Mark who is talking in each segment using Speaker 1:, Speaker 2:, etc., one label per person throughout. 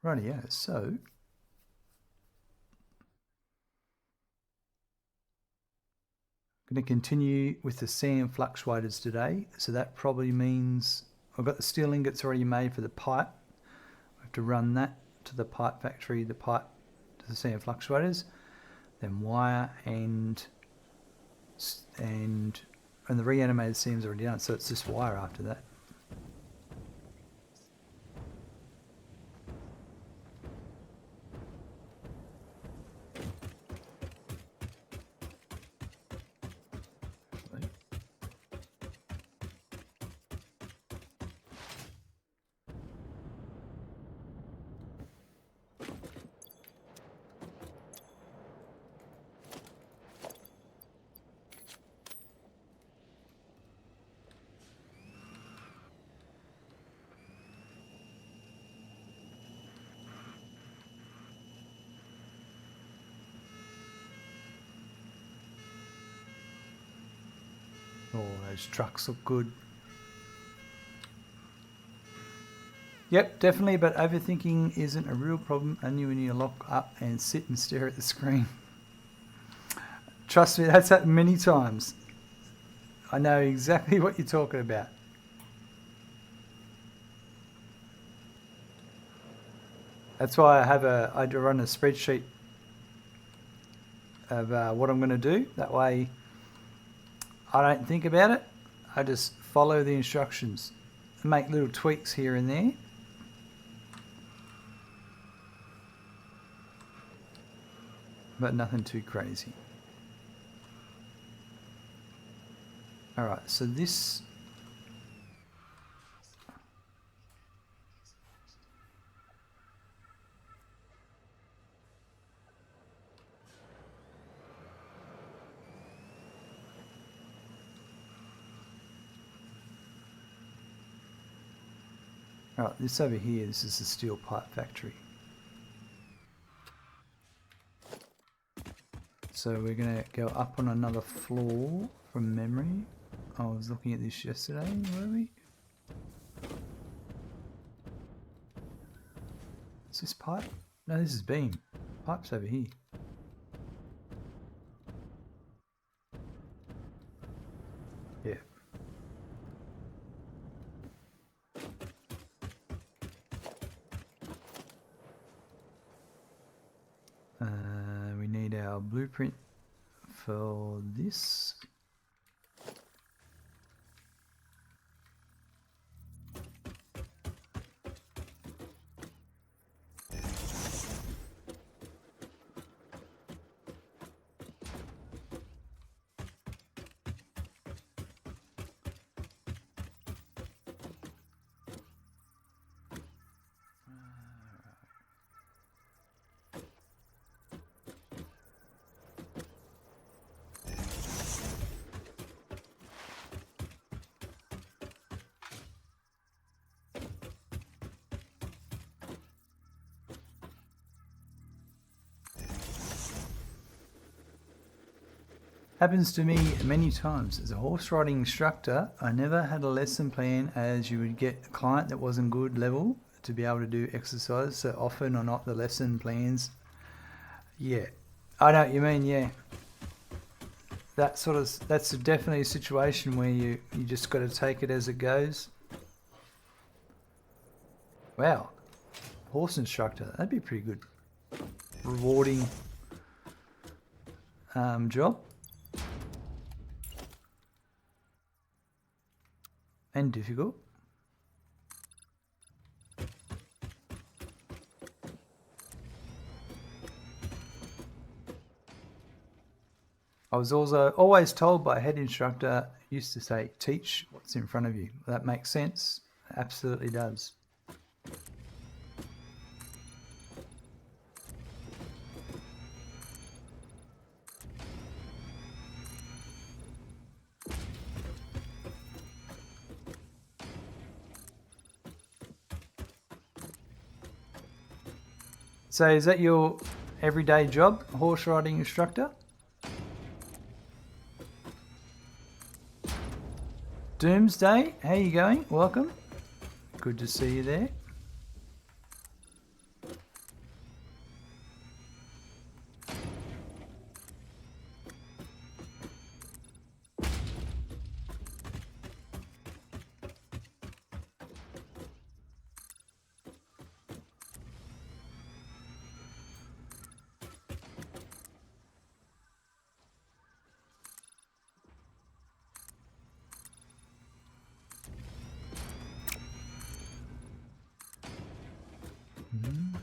Speaker 1: Rightio, so going to continue with the SAM Fluctuators today. So that probably means I've got the steel ingots already made for the pipe. I have to run that to the pipe factory, the pipe to the SAM Fluctuators, then wire and the reanimated seam's already done, so it's just wire after that. Oh, those trucks look good. Yep, definitely, but overthinking isn't a real problem, only when you lock up and sit and stare at the screen. Trust me, that's happened many times. I know exactly what you're talking about. That's why I run a spreadsheet of what I'm going to do. That way I don't think about it. I just follow the instructions and make little tweaks here and there. But nothing too crazy. Alright, so this... Alright, this over here, this is the steel pipe factory. So we're going to go up on another floor from memory. I was looking at this yesterday, were we? Is this pipe? No, this is beam. Pipe's over here. Yeah. We need our blueprint for this. Happens to me many times. As a horse riding instructor, I never had a lesson plan as you would get a client that wasn't good level to be able to do exercise. So often or not, the lesson plans. Yeah, I know what you mean. Yeah, that's definitely a situation where you just got to take it as it goes. Wow, horse instructor, that'd be a pretty good, rewarding job. And difficult. I was also always told by a head instructor, used to say, teach what's in front of you. That makes sense. It absolutely does. So is that your everyday job, horse riding instructor? Doomsday, how you going? Welcome. Good to see you there.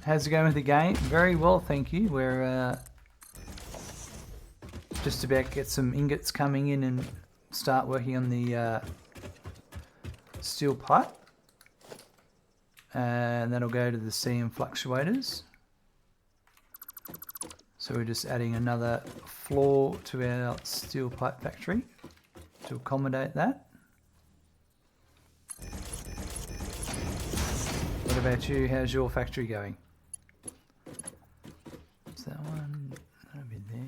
Speaker 1: How's it going with the game? Very well, thank you. We're just about to get some ingots coming in and start working on the steel pipe. And that'll go to the SAM Fluctuators. So we're just adding another floor to our steel pipe factory to accommodate that. What about you? How's your factory going? Is that one? That'll be there.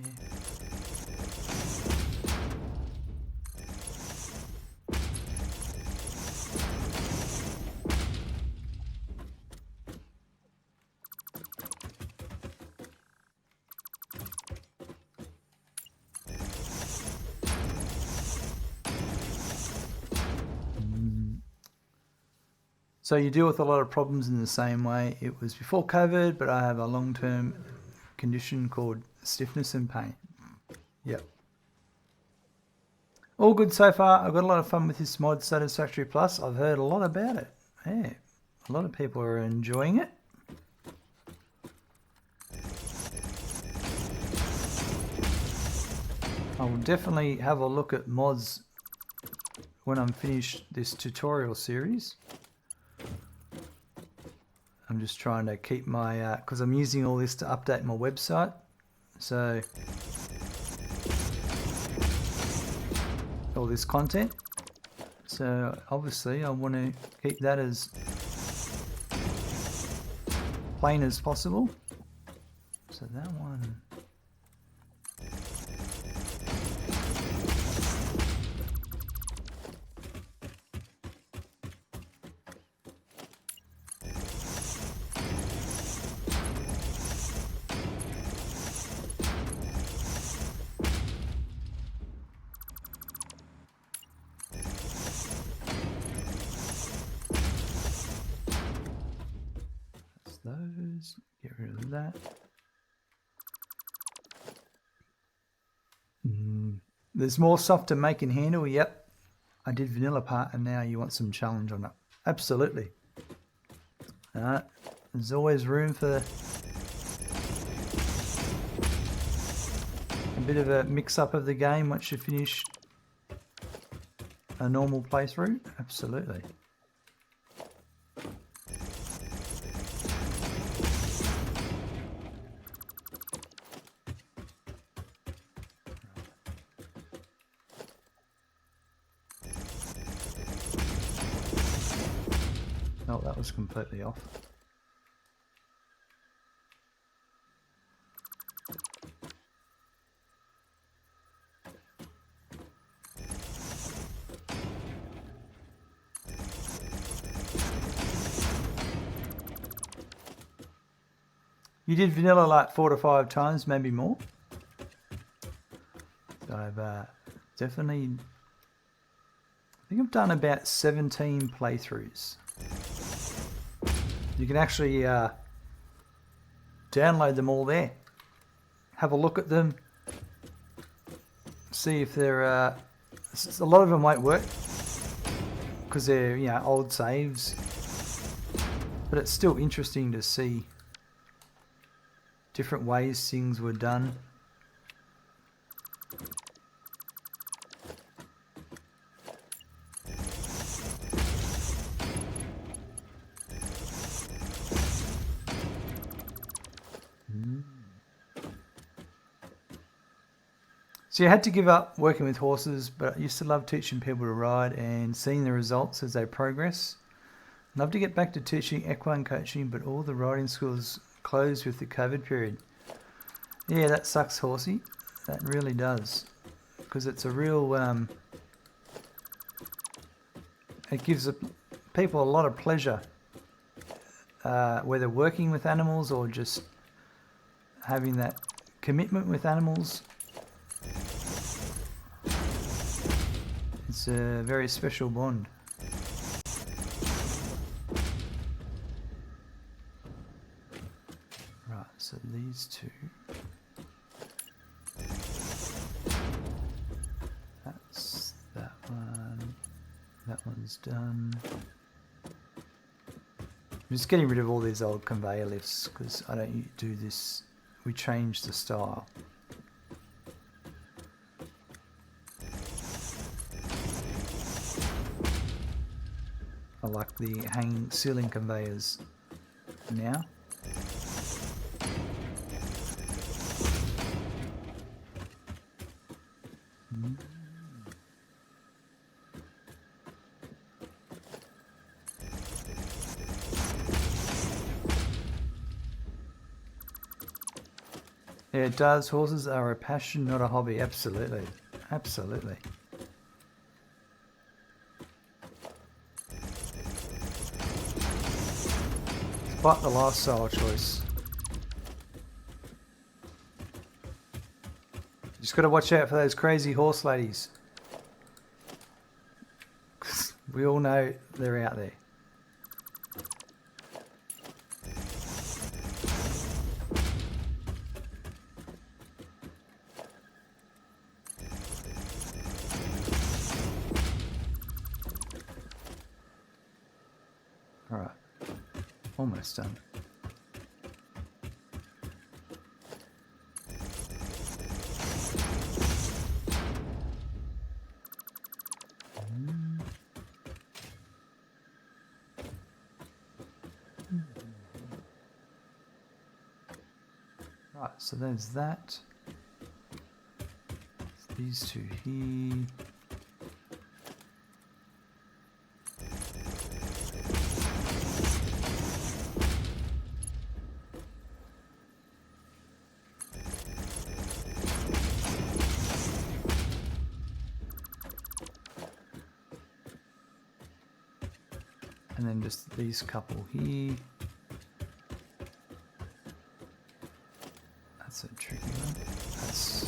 Speaker 1: So you deal with a lot of problems in the same way. It was before COVID, but I have a long-term condition called stiffness and pain. Yep. All good so far. I've got a lot of fun with this mod, Satisfactory Plus. I've heard a lot about it. Yeah, a lot of people are enjoying it. I will definitely have a look at mods when I'm finished this tutorial series. I'm just trying to keep my, because I'm using all this to update my website. So, all this content. So, obviously, I want to keep that as plain as possible. So, that one. Those, get rid of that. There's more stuff to make and handle. Yep, I did vanilla part and now you want some challenge on it. Absolutely. There's always room for a bit of a mix-up of the game once you finish a normal playthrough. Absolutely. Oh, that was completely off. You did vanilla like 4 to 5 times, maybe more. So I've definitely, I think I've done about 17 playthroughs. You can actually download them all there. Have a look at them. See if they're, a lot of them won't work because they're, you know, old saves. But it's still interesting to see different ways things were done. So I had to give up working with horses, but I used to love teaching people to ride and seeing the results as they progress. Love to get back to teaching equine coaching, but all the riding schools closed with the COVID period. Yeah, that sucks, horsey. That really does. Because it's a real, it gives people a lot of pleasure, whether working with animals or just having that commitment with animals. It's a very special bond. Right, so these two. That's that one. That one's done. just getting rid of all these old conveyor lifts because I don't do this. We changed the style. I like the hanging ceiling conveyors now. Yeah, it does. Horses are a passion, not a hobby. Absolutely. Absolutely. It's quite the lifestyle choice. Just got to watch out for those crazy horse ladies. We all know they're out there. Alright, almost done. Right, so there's that. These two here. And then just these couple here. That's a tricky one. That's,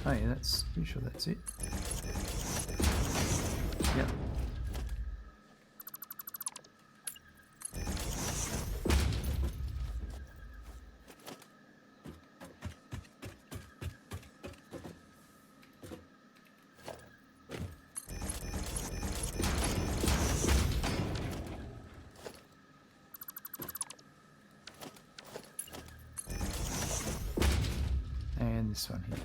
Speaker 1: oh yeah, that's, pretty sure that's it. Yep. And this one here.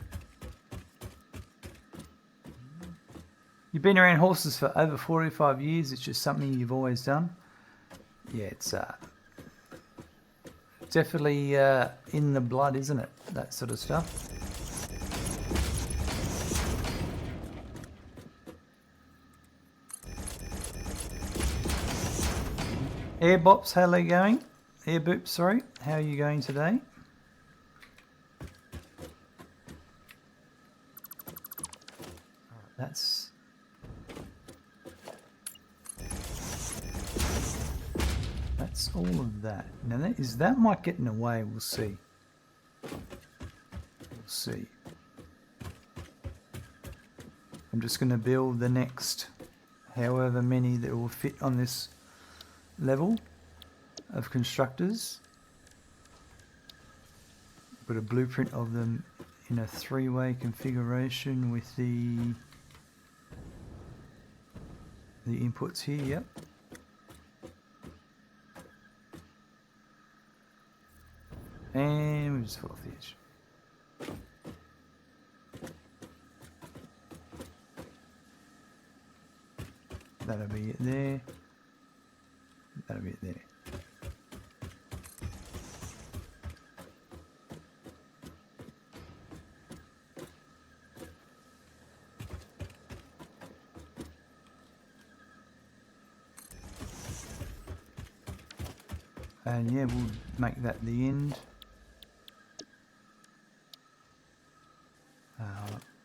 Speaker 1: You've been around horses for over 45 years. It's just something you've always done. Yeah, it's definitely in the blood, isn't it? That sort of stuff. Air Bops, how are you going? Air Boop, sorry. How are you going today? That's all of that. Now that might get in the way, we'll see. We'll see. I'm just going to build the next however many that will fit on this level of constructors. Got a blueprint of them in a three-way configuration with the inputs here, yep. And we just fall off the edge. That'll be it there. That'll be it there. And yeah, we'll make that the end.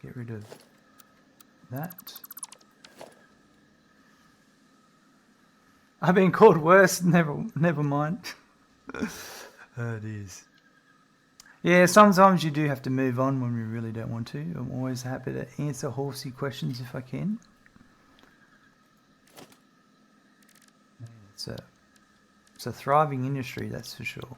Speaker 1: Get rid of that. I've been called worse. Never mind. Oh, it is. Yeah, sometimes you do have to move on when we really don't want to. I'm always happy to answer horsey questions if I can. It's a thriving industry, that's for sure.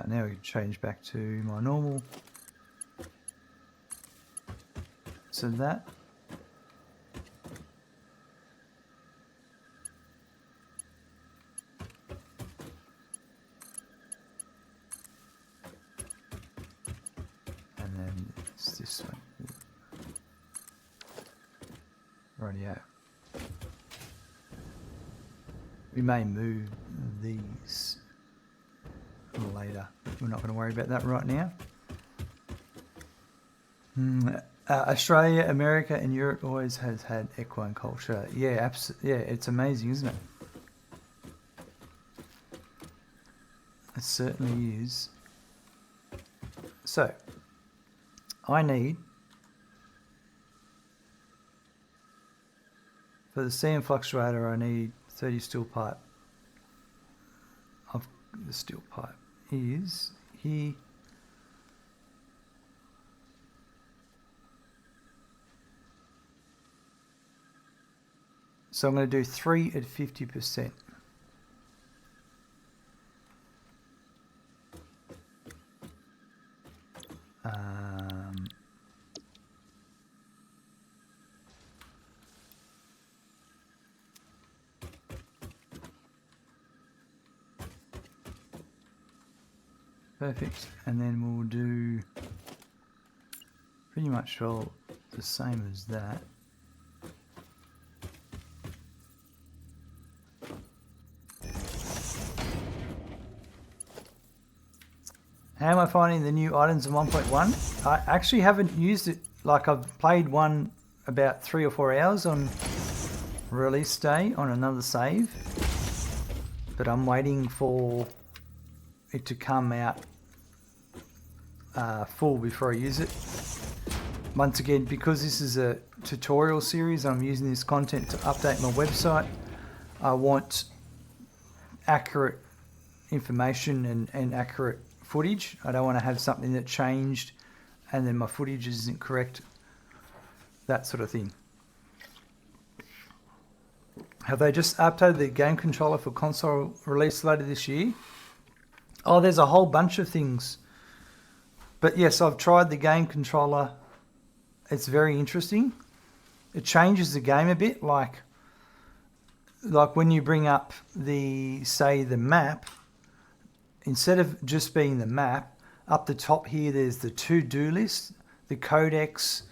Speaker 1: Now we can change back to my normal. So that. And then it's this one. Rightio. We may move these later. We're not going to worry about that right now. Australia, America, and Europe always has had equine culture. Yeah, yeah, it's amazing, isn't it? It certainly is. So, I need, for the SAM Fluctuator, I need 30 steel pipe. Of the steel pipe is here. So I'm going to do 3 at 50%. Perfect. And then we'll do pretty much all the same as that. How am I finding the new items in 1.1? I actually haven't used it. Like, I've played one about 3 or 4 hours on release day on another save, but I'm waiting for it to come out full before I use it. Once again, because this is a tutorial series, I'm using this content to update my website. I want accurate information and accurate footage. I don't want to have something that changed and then my footage isn't correct. That sort of thing. Have they just updated the game controller for console release later this year? Oh, there's a whole bunch of things. But yes, I've tried the game controller. It's very interesting. It changes the game a bit, like when you bring up the map, instead of just being the map, up the top here there's the to-do list, the codex,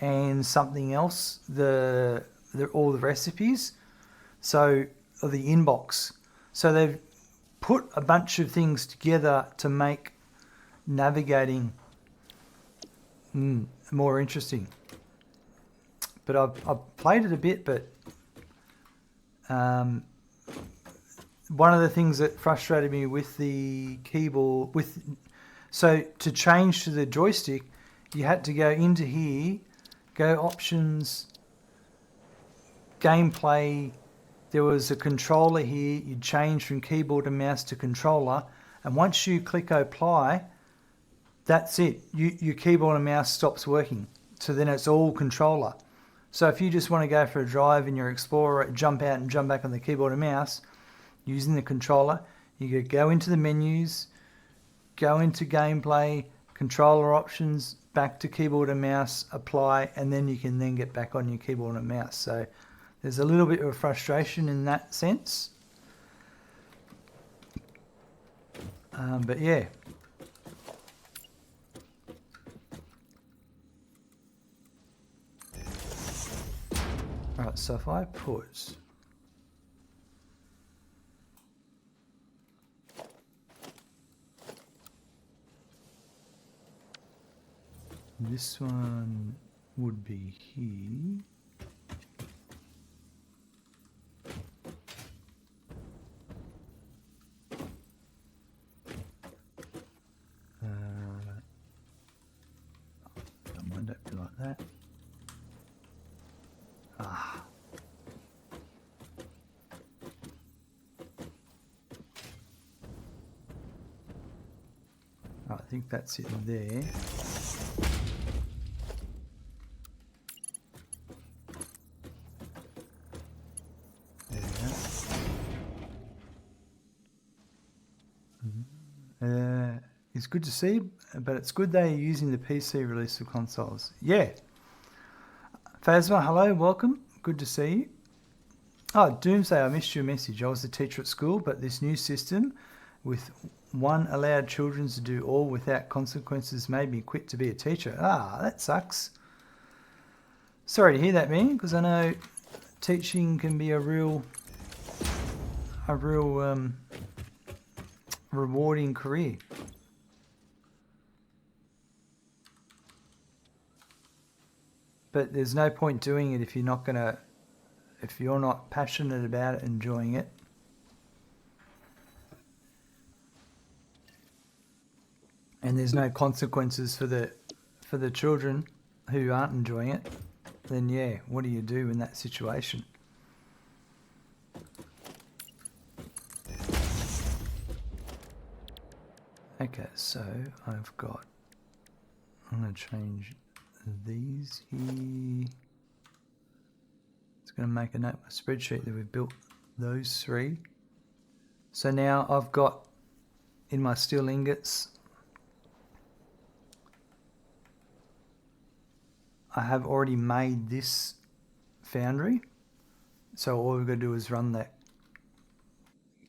Speaker 1: and something else, all the recipes, or the inbox. So they've put a bunch of things together to make navigating more interesting. But I've played it a bit, but one of the things that frustrated me with the keyboard, so to change to the joystick, you had to go into here, go options, gameplay. There was a controller here. You change from keyboard and mouse to controller, and once you click apply, that's it. Your keyboard and mouse stops working. So then it's all controller. So if you just want to go for a drive in your Explorer, jump out and jump back on the keyboard and mouse using the controller, you could go into the menus, go into gameplay, controller options, back to keyboard and mouse, apply, and then you can then get back on your keyboard and mouse. So there's a little bit of frustration in that sense. But yeah. Alright, so if I put this one would be here. Don't mind that, be like that. I think that's it there. It's good to see, but it's good they're using the PC release of consoles. Yeah. Phasma, hello, welcome. Good to see you. Oh, Doomsday, I missed your message. I was a teacher at school, but this new system with one allowed children to do all without consequences made me quit to be a teacher. Ah, that sucks. Sorry to hear that, man, because I know teaching can be a real rewarding career. But there's no point doing it if you're not passionate about it, enjoying it. And there's no consequences for the children who aren't enjoying it, then yeah, what do you do in that situation? Okay, so I'm going to change these here. It's going to make a note, a spreadsheet that we've built those three. So now I've got in my steel ingots, I have already made this foundry. So all we've got to do is run that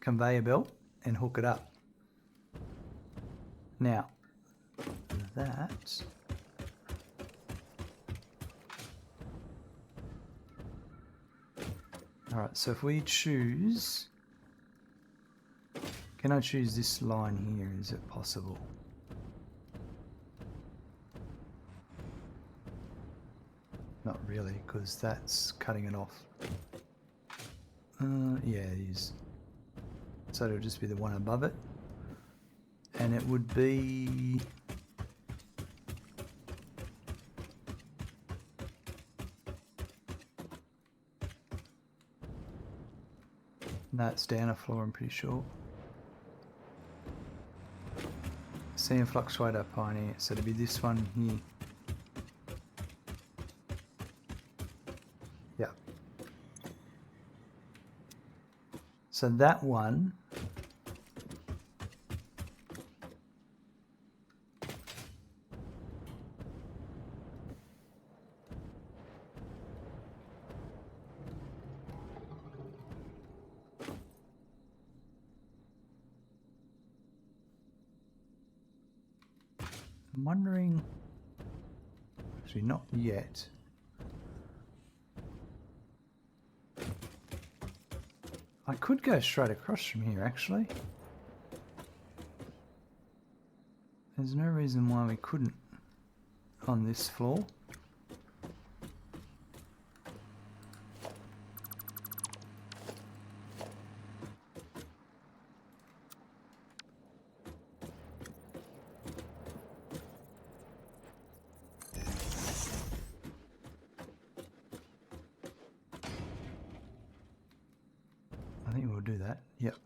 Speaker 1: conveyor belt and hook it up. Now, that alright, so if we choose, can I choose this line here? Is it possible? Not really, because that's cutting it off. Yeah, it is. So it'll just be the one above it. And it would be... No, it's down a floor, I'm pretty sure. SAM Fluctuator Pioneer, so it'll be this one here. Yeah. So that one... I'm wondering, actually not yet. I could go straight across from here actually. There's no reason why we couldn't on this floor. I think we'll do that. Yep.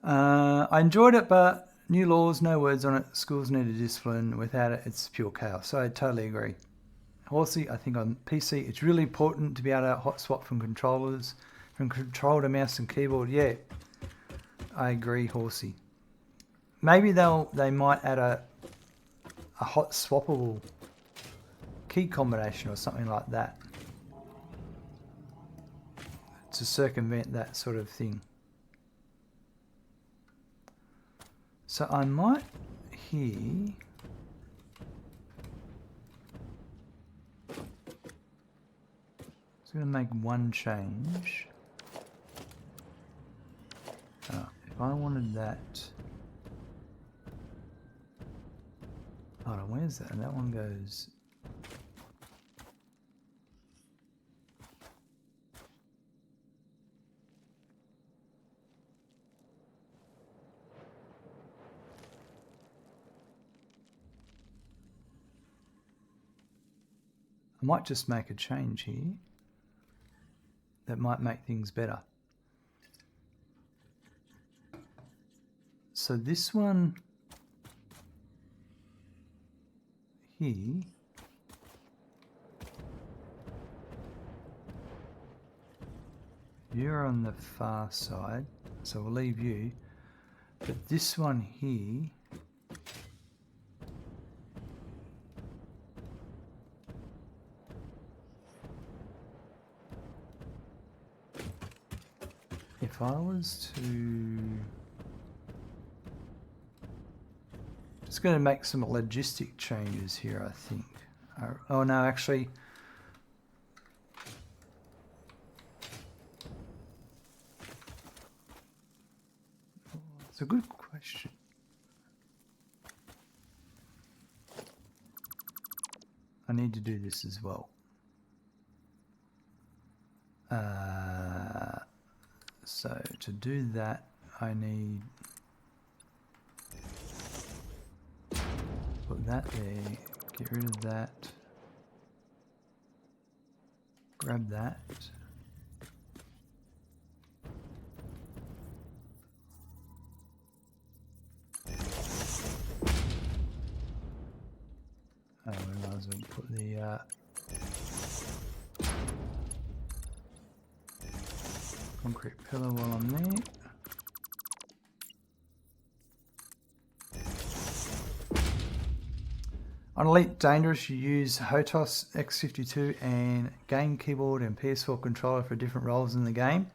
Speaker 1: I enjoyed it, but new laws, no words on it. Schools need a discipline. Without it, it's pure chaos. So I totally agree. Horsey, I think on PC, it's really important to be able to hot swap from controllers, from control to mouse and keyboard. Yeah, I agree, Horsey. Maybe they might add a hot swappable key combination or something like that to circumvent that sort of thing. So I might here just going to make one change. If I wanted that, hold on, where's that? And that one goes. I might just make a change here that might make things better. So this one here, you're on the far side. So we'll leave you. But this one here, if I was to, just going to make some logistic changes here, I think. Oh no, actually, it's a good question. I need to do this as well. So to do that, I need put that there, get rid of that, grab that. We might as well put the concrete pillar while I'm there. On Elite Dangerous, you use HOTOS X52 and game keyboard and PS4 controller for different roles in the game.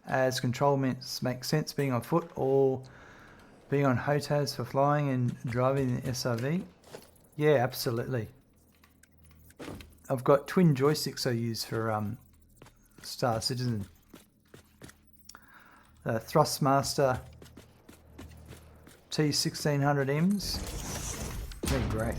Speaker 1: As control makes sense being on foot or being on HOTAS for flying and driving the SRV. Yeah, absolutely. I've got twin joysticks I use for Star Citizen. The Thrustmaster T1600Ms. They're great.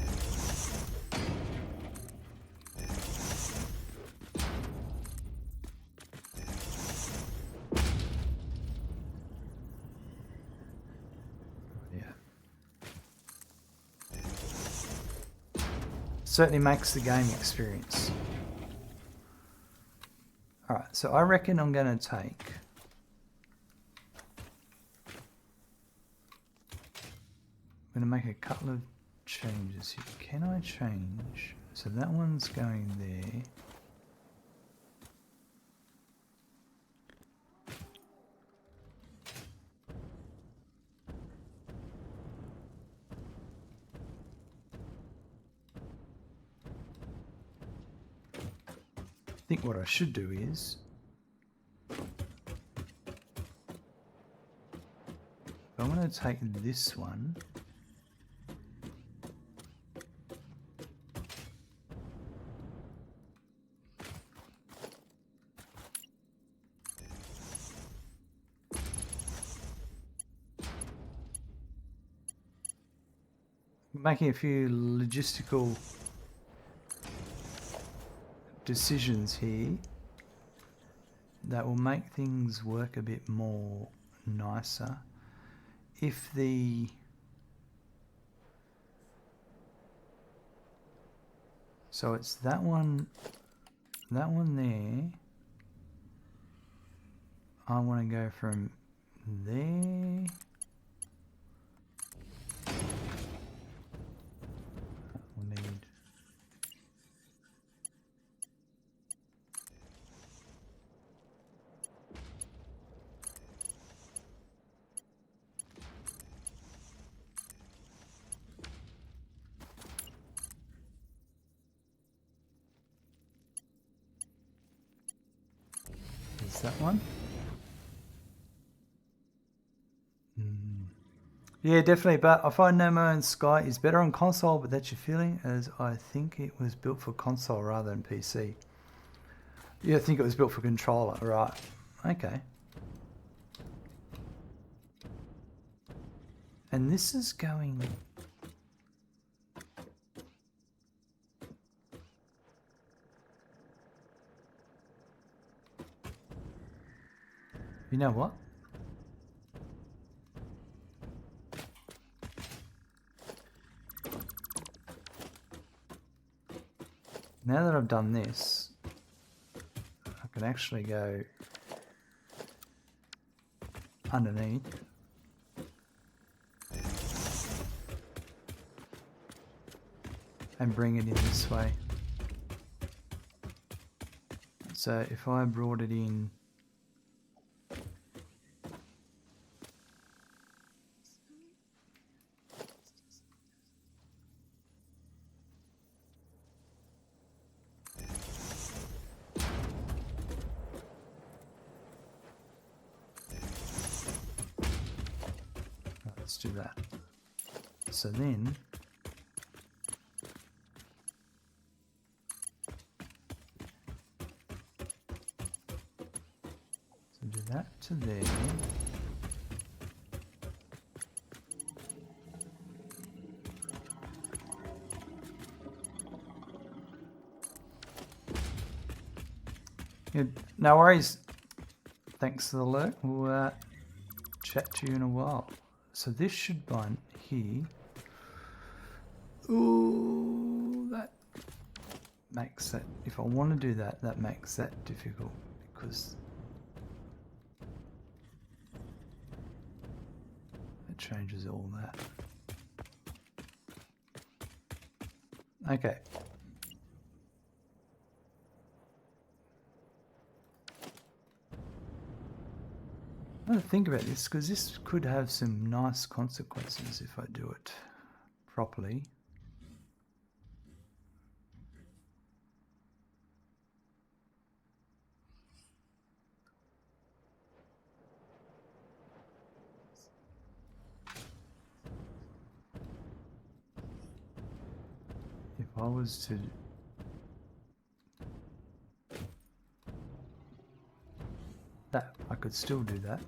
Speaker 1: Yeah. Certainly makes the game experience. Alright, so I reckon I'm going to take I'm going to make a couple of changes here. Can I change? So that one's going there. I think what I should do is I'm going to take this one . Making a few logistical decisions here that will make things work a bit more nicer. If the so it's that one there. I want to go from there. We'll need is that one? Yeah, definitely, but I find No Man's Sky is better on console, but that's your feeling, as I think it was built for console rather than PC. Yeah, I think it was built for controller, right? Okay. And this is going... You know what? Now that I've done this, I can actually go underneath and bring it in this way. So if I brought it in do that. So then do that to there. Good. No worries. Thanks for the alert. We'll chat to you in a while. So this should bind here. Ooh, that makes that, if I want to do that, that makes that difficult because it changes all that. Okay. I want to think about this because this could have some nice consequences if I do it properly. If I was to that, I could still do that.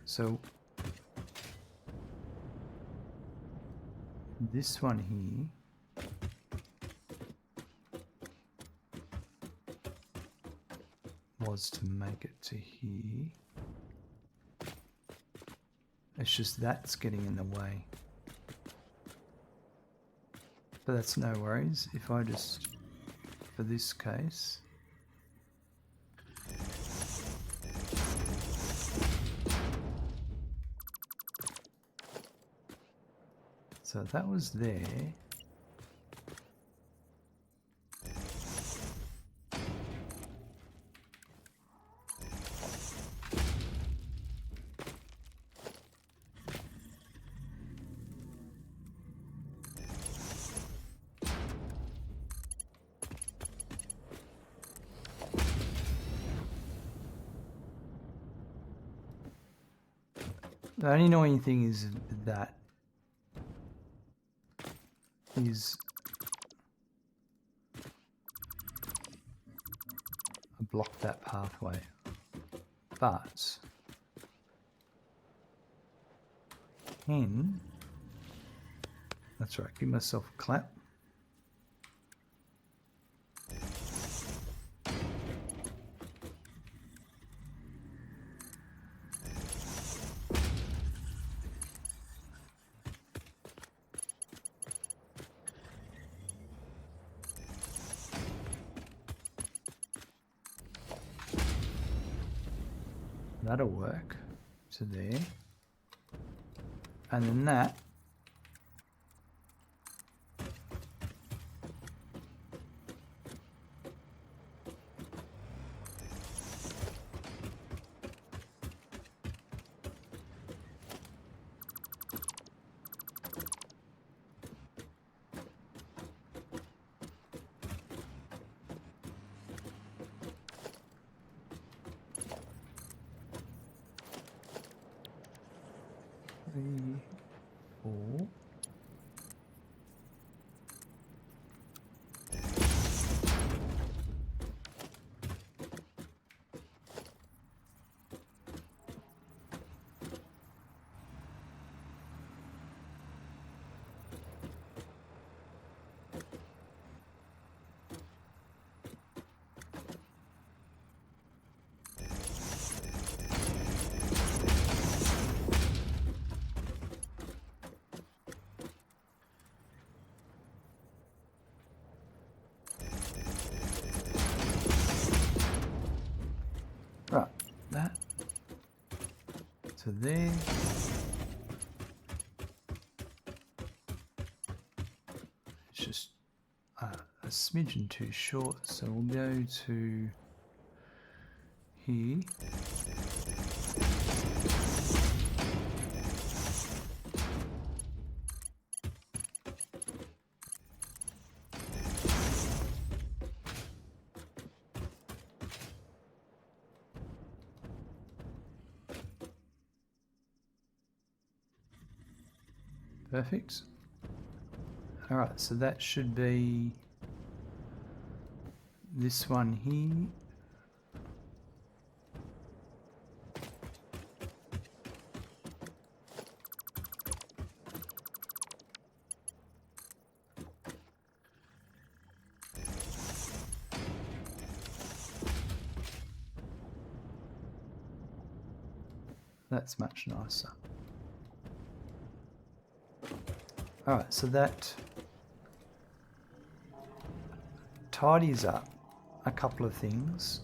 Speaker 1: So this one here was to make it to here. It's just that's getting in the way. But that's no worries. If I just, for this case, so that was there. The only annoying thing is that is I blocked that pathway, but that's right, give myself a clap. That'll work to there, and then that three, four. Right, that to there. It's just a smidgen too short, so we'll go to here. Perfect. Alright, so that should be this one here. That's much nicer. Alright, so that tidies up a couple of things.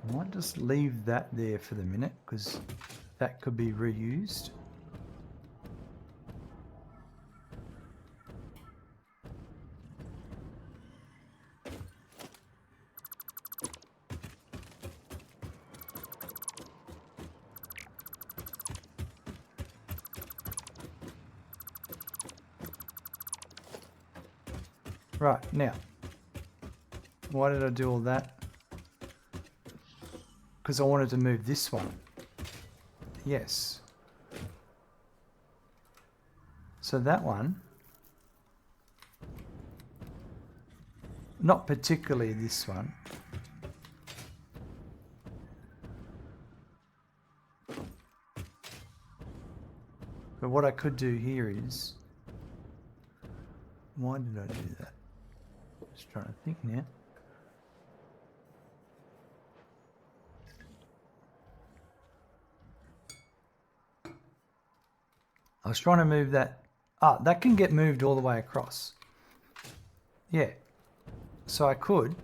Speaker 1: I might just leave that there for the minute because that could be reused. Right, now, why did I do all that? Because I wanted to move this one. Yes. So that one, not particularly this one. But what I could do here is, why did I do that? Just trying to think now. I was trying to move that. Ah, that can get moved all the way across. Yeah. So I could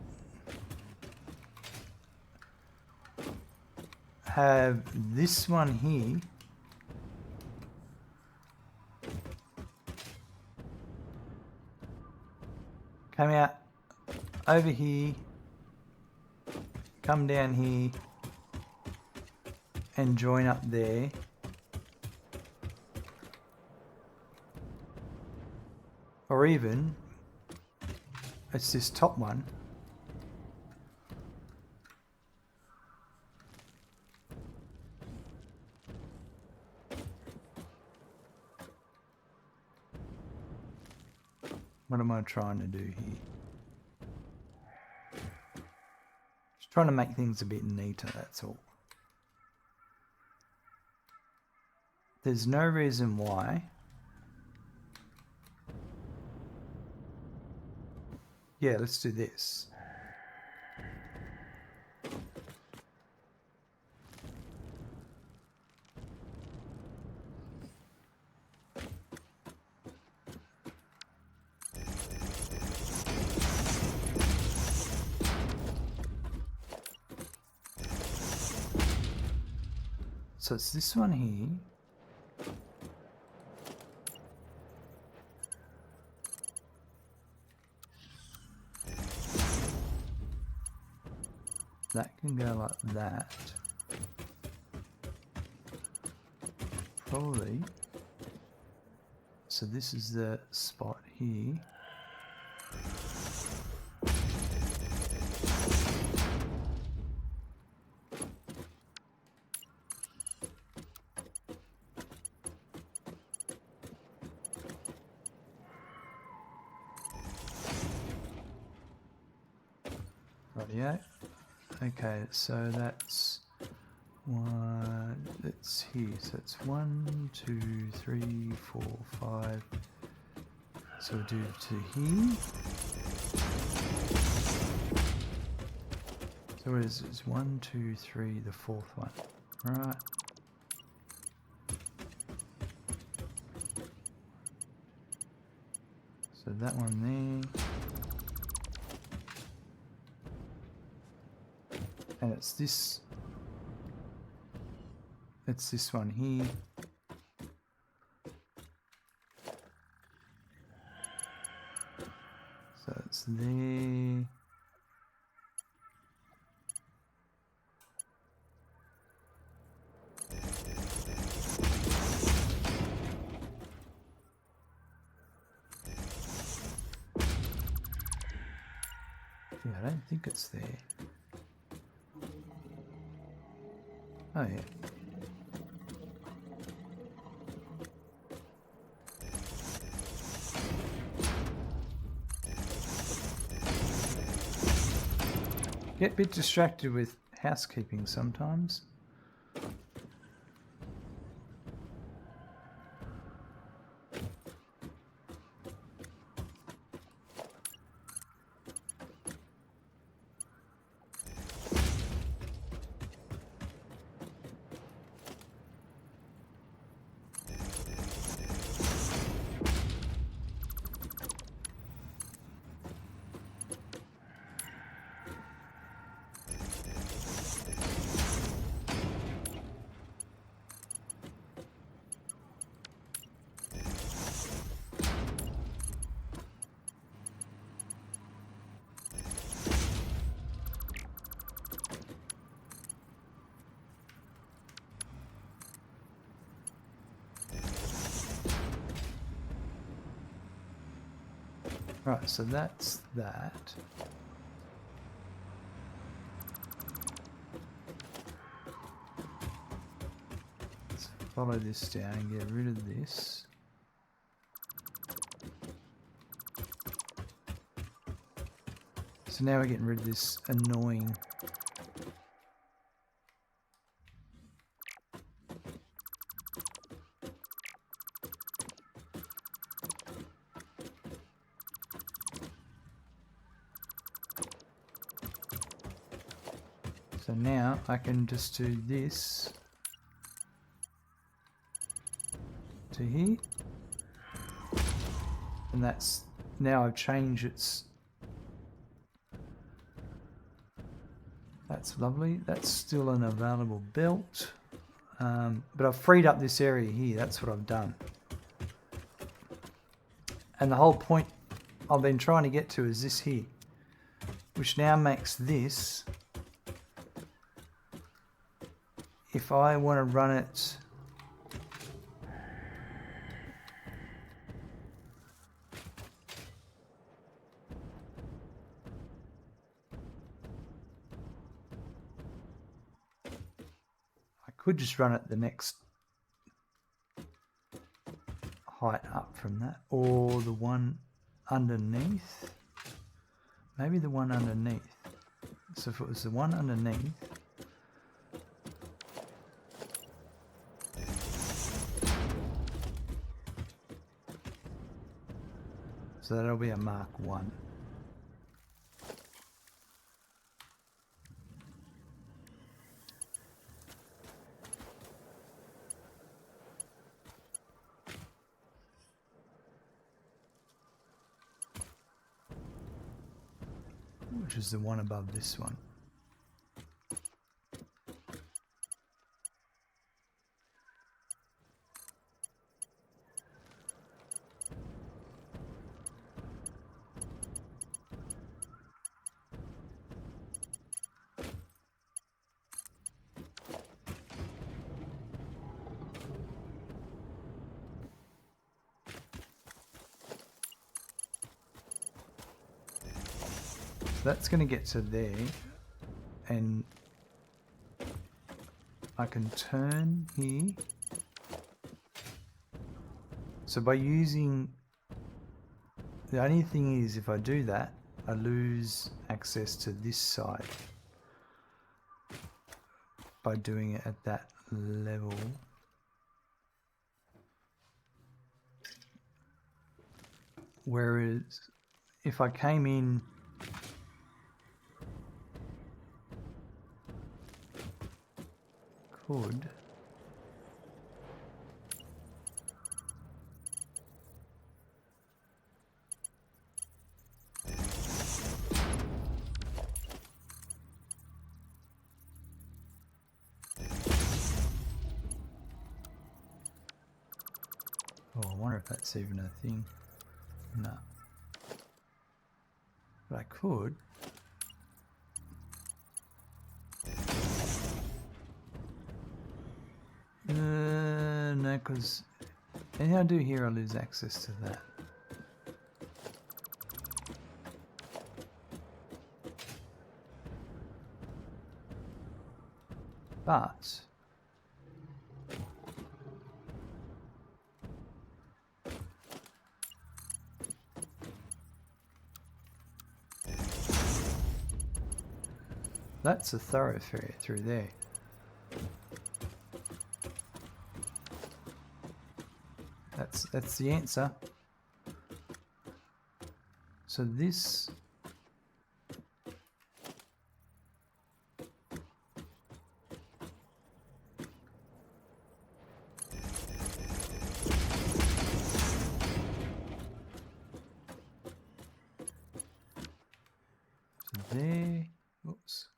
Speaker 1: have this one here come out over here, come down here and join up there. Or even, it's this top one. What am I trying to do here? Just trying to make things a bit neater, that's all. There's no reason why. Yeah, let's do this. So it's this one here. That can go like that. Probably. So this is the spot here. Rightio. Okay, so that's one, that's here, so it's 1, 2, 3, 4, 5. So we'll do to here. So what is it? It's 1, 2, 3, the fourth one. Right. So that one there. And it's this one here. So That's there. Yeah, I don't think it's there. Oh yeah. Get a bit distracted with housekeeping sometimes. Right, so that's that. Let's follow this down and get rid of this. So now we're getting rid of this annoying so now I can just do this to here, and that's now I've changed its. That's lovely. That's still an available belt, but I've freed up this area here. That's what I've done, and the whole point I've been trying to get to is this here, which now makes this. If I want to run it I could just run it the next height up from that, or the one underneath. Maybe the one underneath. So if it was the one underneath, so that'll be a Mark 1. Which is the one above this one. That's going to get to there, and I can turn here. So by using, the only thing is if I do that, I lose access to this side by doing it at that level. Whereas if I came in could oh, I wonder if that's even a thing. No. But I could. No, because anything I do here, I lose access to that. But that's a thoroughfare through there. That's the answer. So this there. Oops.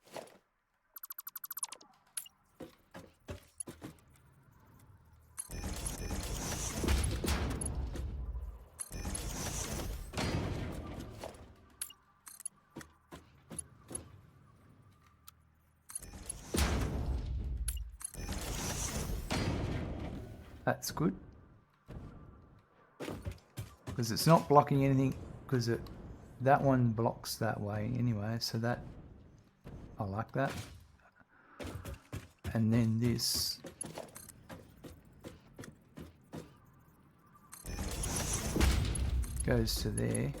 Speaker 1: That's good. Because it's not blocking anything, because that one blocks that way anyway, so that I like that. And then this goes to there.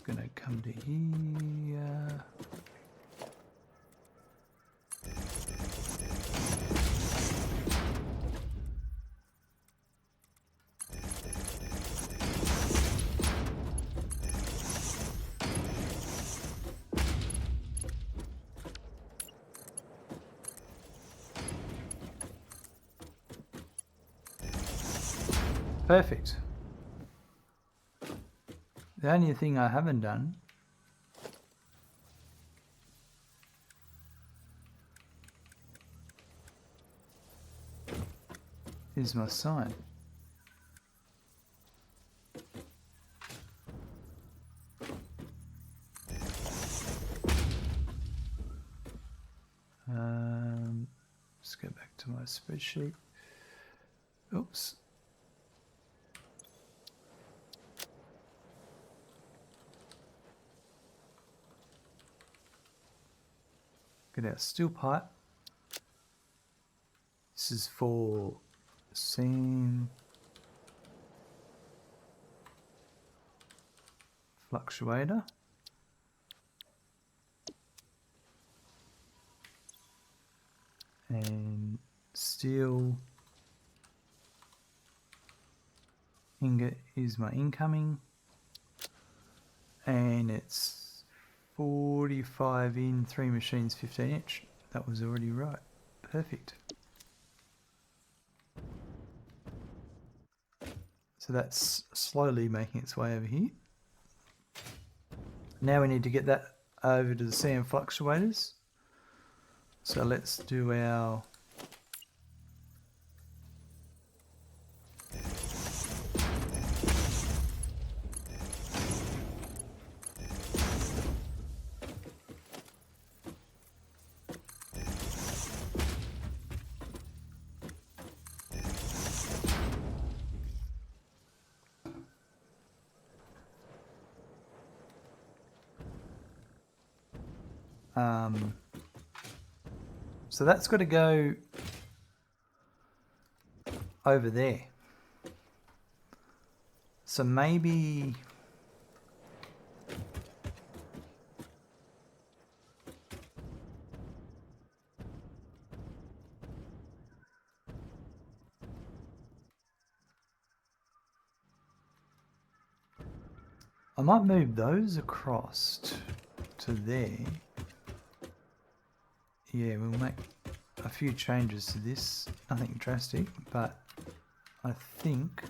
Speaker 1: Gonna come to here. Perfect. The only thing I haven't done is my sign. Let's go back to my spreadsheet. Oops. Get our steel pipe. This is for SAM Fluctuator. And steel ingot is my incoming. And it's 45 in, 3 machines, 15 inch. That was already right. Perfect. So that's slowly making its way over here. Now we need to get that over to the SAM fluctuators. So let's do our so that's got to go over there. So maybe I might move those across to there. Yeah, we'll make a few changes to this, nothing drastic, but I think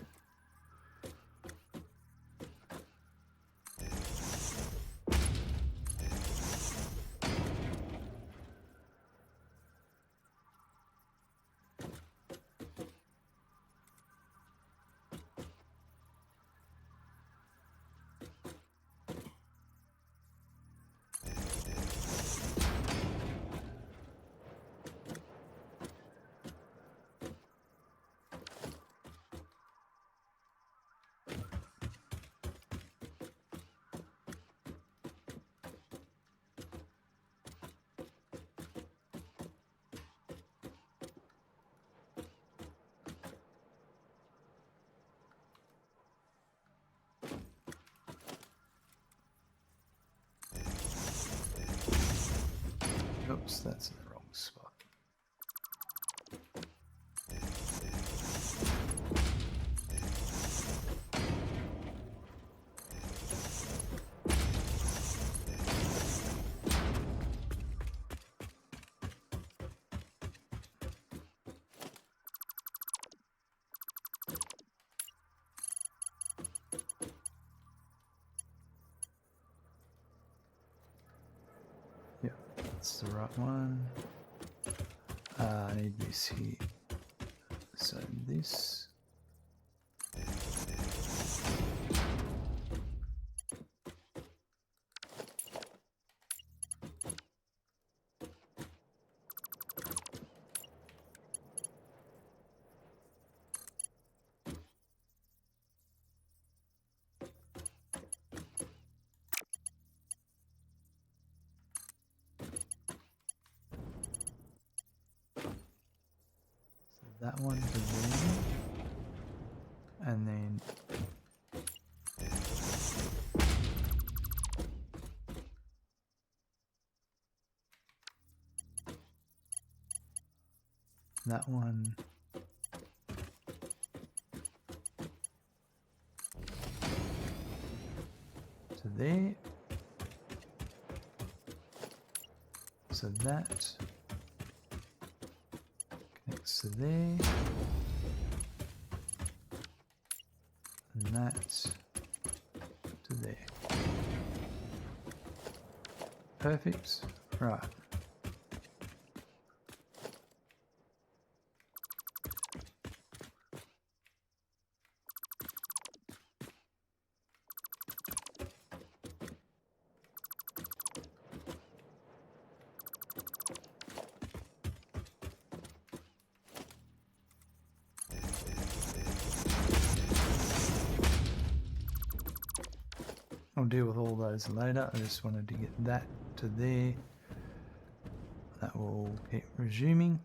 Speaker 1: oops, that's in the wrong spot. Yeah, that's the right one. I need this here. So this. That one to there, and then that one to there, so that connects to there, and that to there. Perfect. Right. I'll deal with all those later. I just wanted to get that to there. That will keep resuming.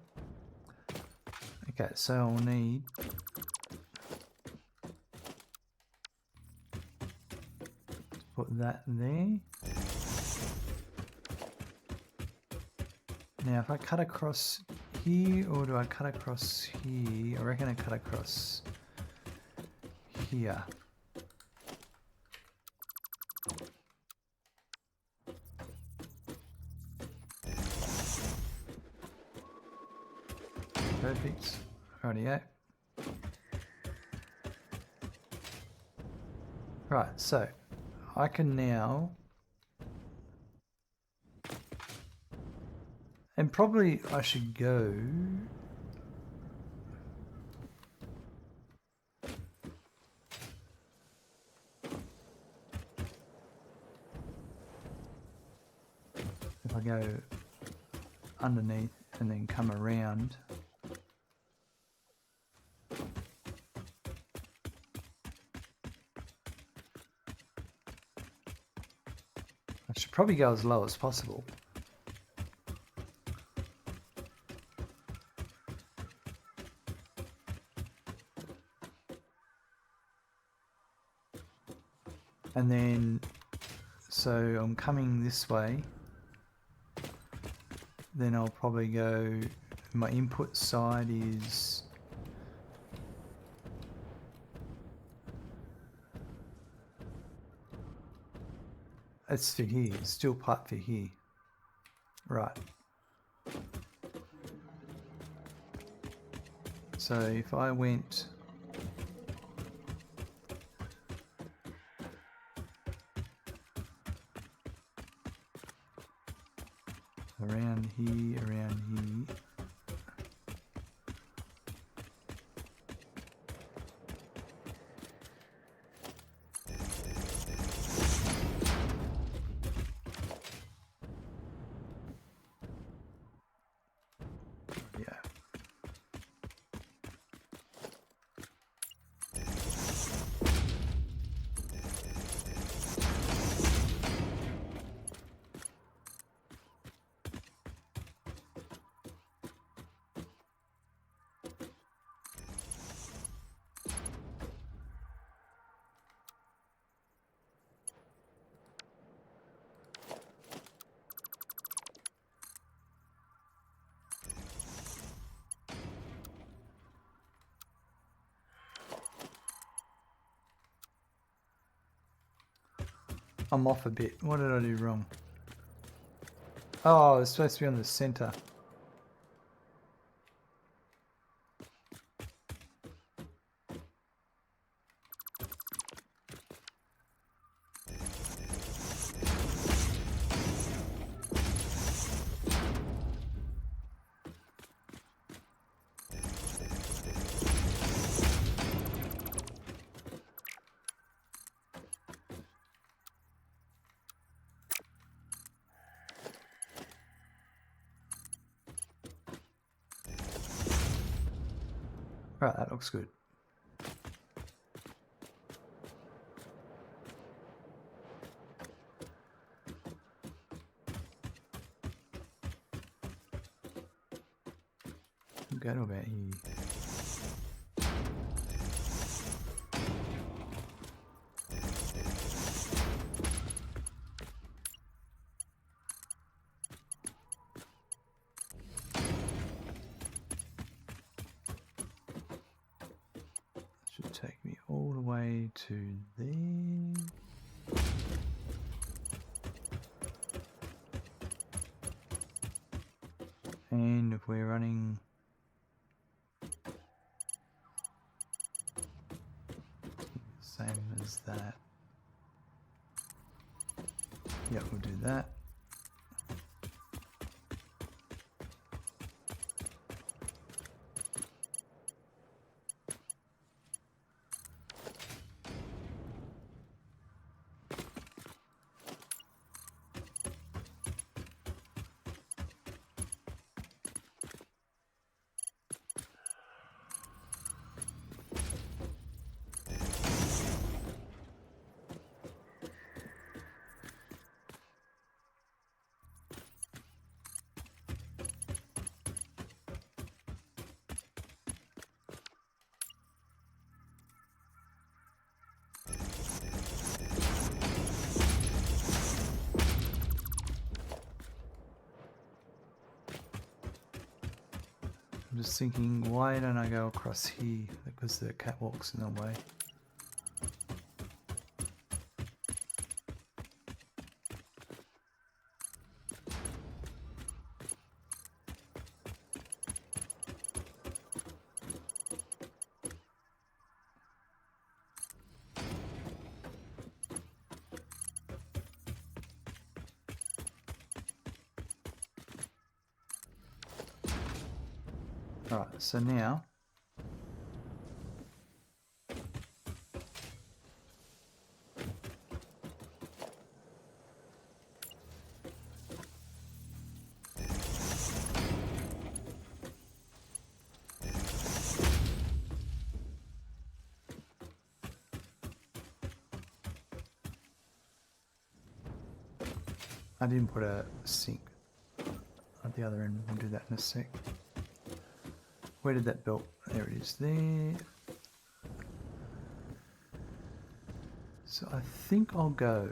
Speaker 1: Okay, so I'll need to put that there. Now if I cut across here, or do I cut across here? I reckon I cut across here. Perfect. Rightio. Right, so I can now, and probably I should go if I go underneath and then come around. I should probably go as low as possible. And then, so I'm coming this way, then I'll probably go, my input side is it's for here, it's still pipe for here. Right. So if I went around here, yeah. I'm off a bit. What did I do wrong? Oh, it's supposed to be on the center. Right, that looks good. We'll go to about here. Should take me all the way to there. And if we're running same as that, yeah, we'll do that. I'm just thinking, why don't I go across here? Because the catwalk's in the way. Alright, so now I didn't put a sink at the other end. We'll do that in a sec. Where did that belt? There it is there. So I think I'll go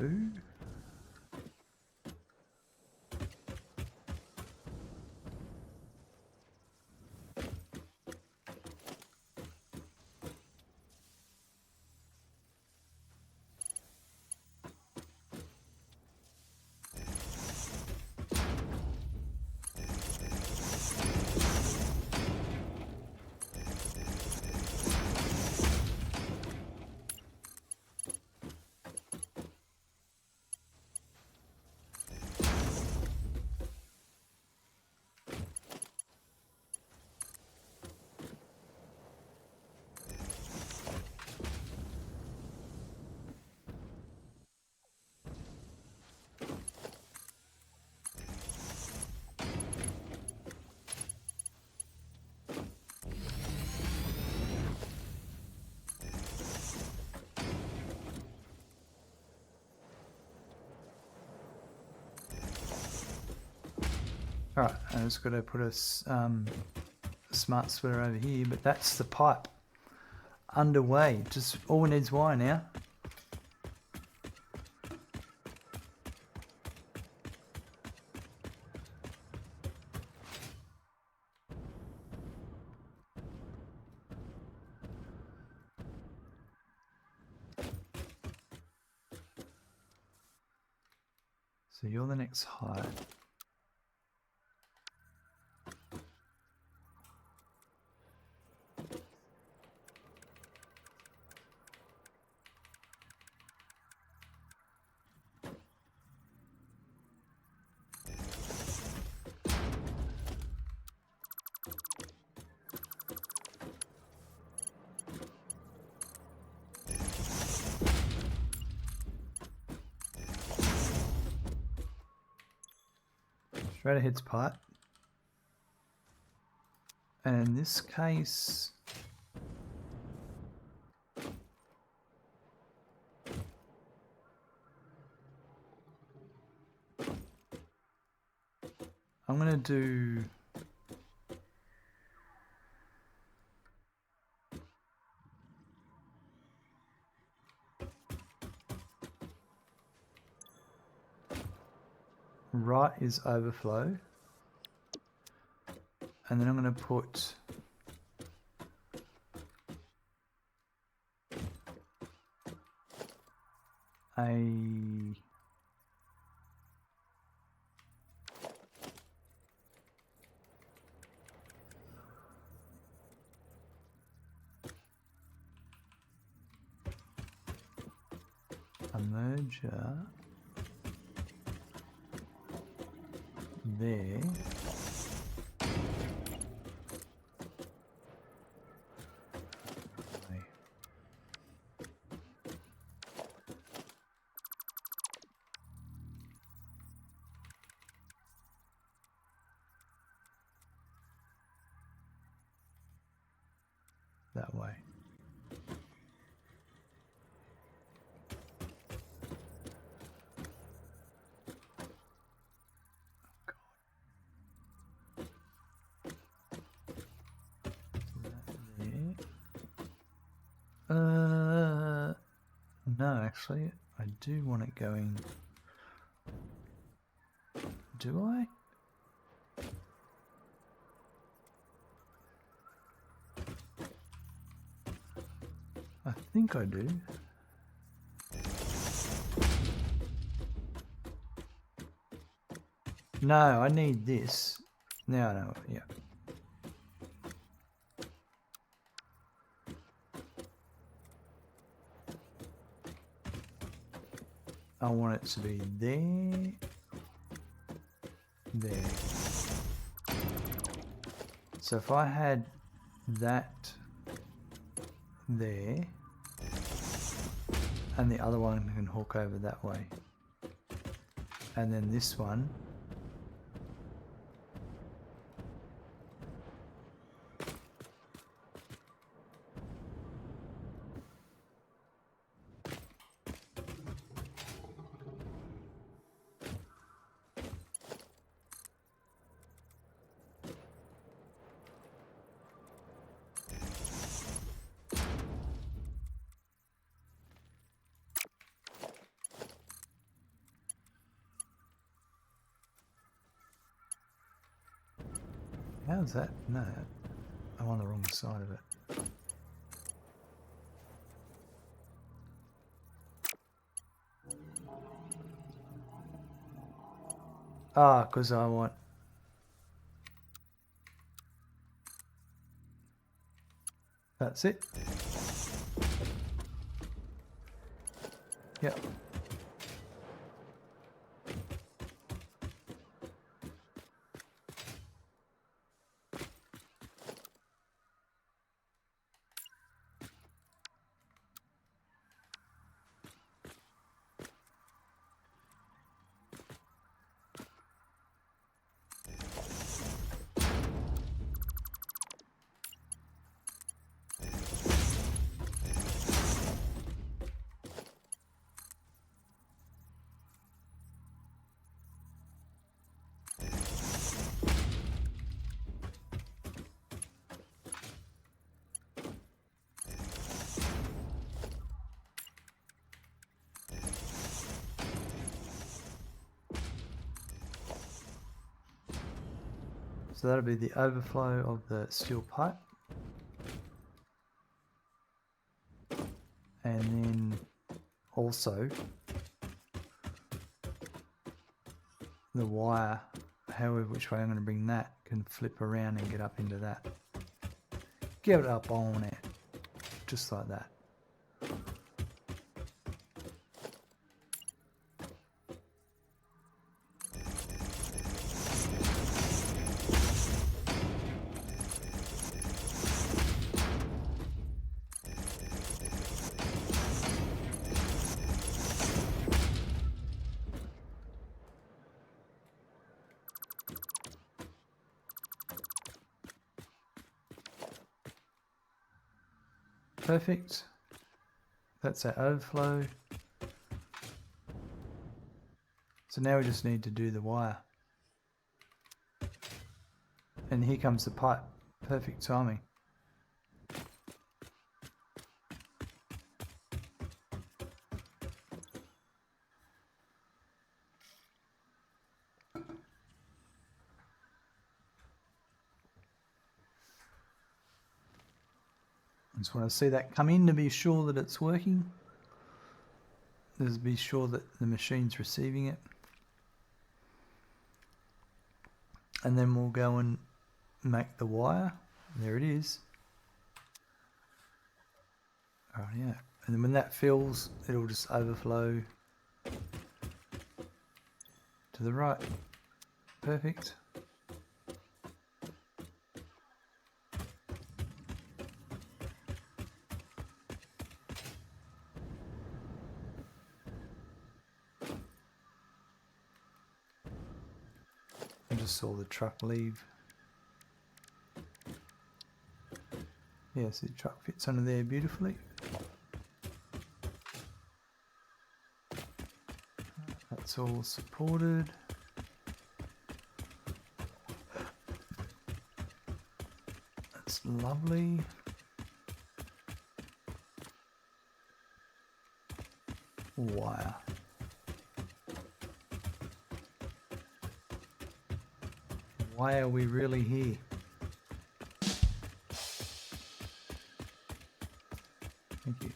Speaker 1: Alright, I just got to put a smart splitter over here, but that's the pipe underway. Just all we need is wire now. So you're the next height. Straight ahead's pipe. And in this case, I'm going to do right is overflow, and then I'm going to put a merger there. That way. No, actually, I do want it going. Do I? I think I do. No, I need this. Now I know, yeah. I want it to be there, there. So if I had that there, and the other one can hook over that way, and then this one how's that? No, I'm on the wrong side of it. Ah, because I want... That's it. Yep. So that'll be the overflow of the steel pipe. And then also the wire, however which way I'm going to bring that, can flip around and get up into that. Get it up on it, just like that. Perfect. That's our overflow. So now we just need to do the wire. And here comes the pipe. Perfect timing. I just want to see that come in to be sure that it's working. Just be sure that the machine's receiving it. And then we'll go and make the wire. There it is. Oh yeah. And then when that fills, it'll just overflow to the right. Perfect. I just saw the truck leave. Yes, the truck fits under there beautifully. That's all supported. That's lovely. Wire. Why are we really here? Thank you.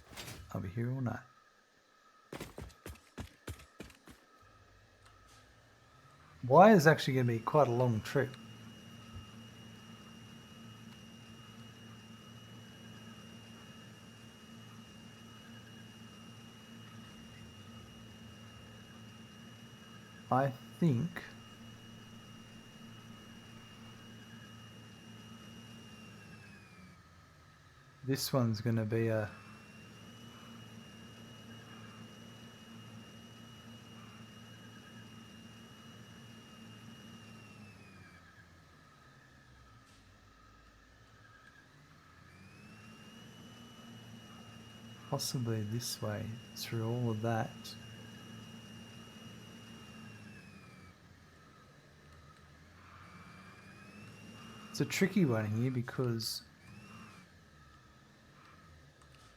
Speaker 1: I'll be here all night. Wire is actually going to be quite a long trip. I think this one's going to be a possibly this way through all of that. It's a tricky one here because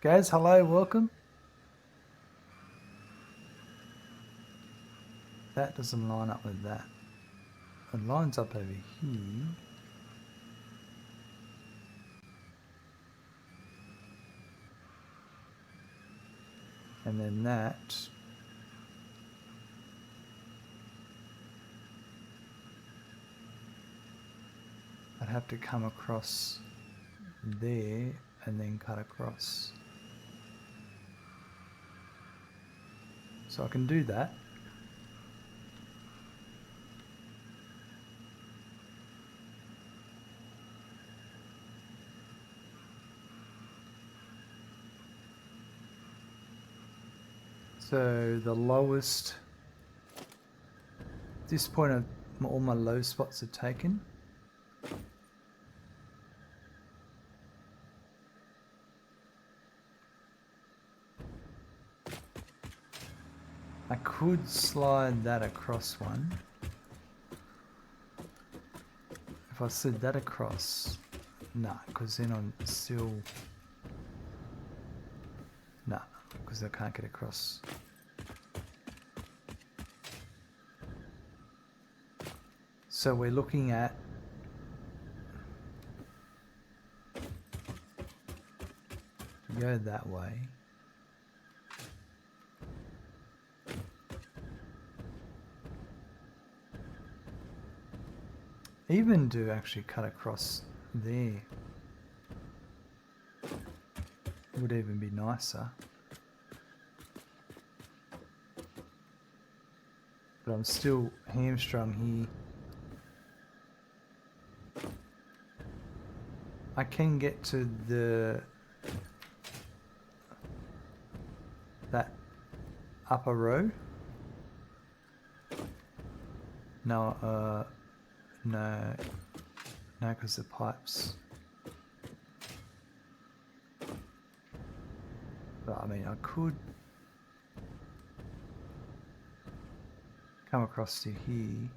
Speaker 1: guys, hello, welcome. That doesn't line up with that. It lines up over here. And then that I'd have to come across there and then cut across. So I can do that. So the lowest, at this point all my low spots are taken. I could slide that across one. If I slid that across, nah, because then I'm still, nah, because I can't get across. So we're looking at go that way. Even do actually cut across there would even be nicer. But I'm still hamstrung here. I can get to that upper row. No, no, because the pipes. But I mean, I could come across to here,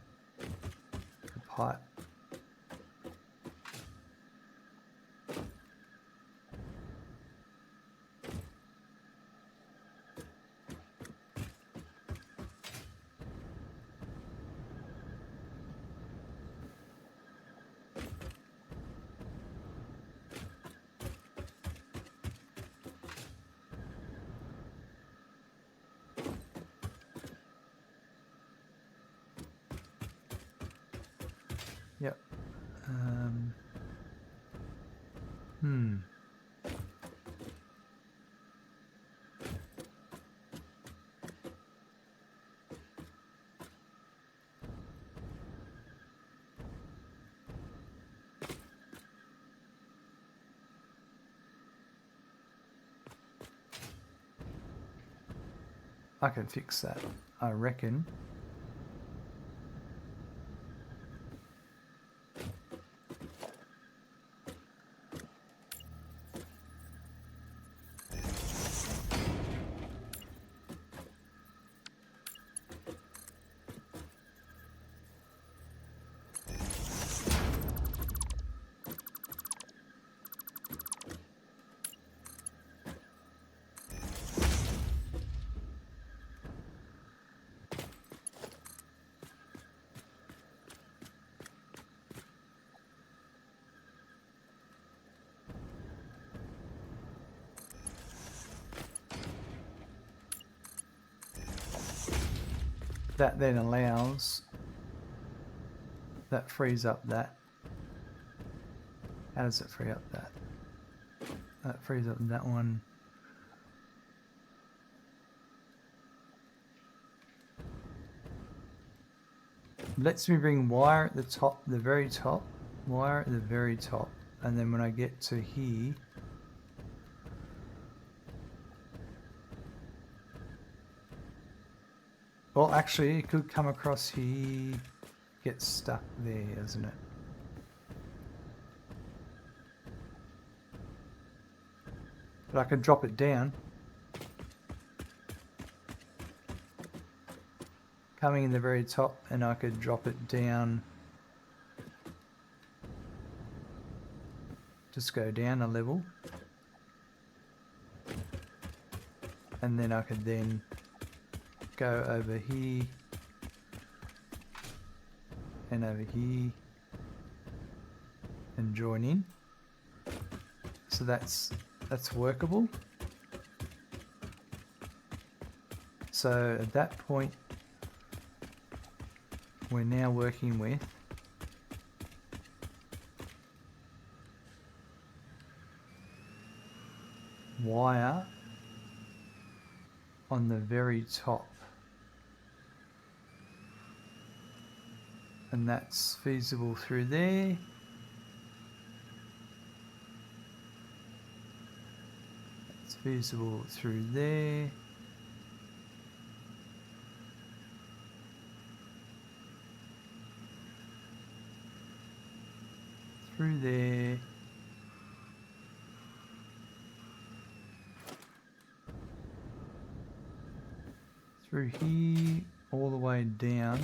Speaker 1: the pipe. Yep. I can fix that, I reckon. That then allows, that frees up that. How does it free up that? That frees up that one. Lets me bring wire at the top, the very top, wire at the very top, and then when I get to here, well, actually, it could come across here, get stuck there, isn't it? But I could drop it down. Coming in the very top, and I could drop it down. Just go down a level. And then I could then go over here and over here and join in. So that's workable. So at that point we're now working with wire on the very top. And that's feasible through there. It's feasible through there. Through there. Through here, all the way down.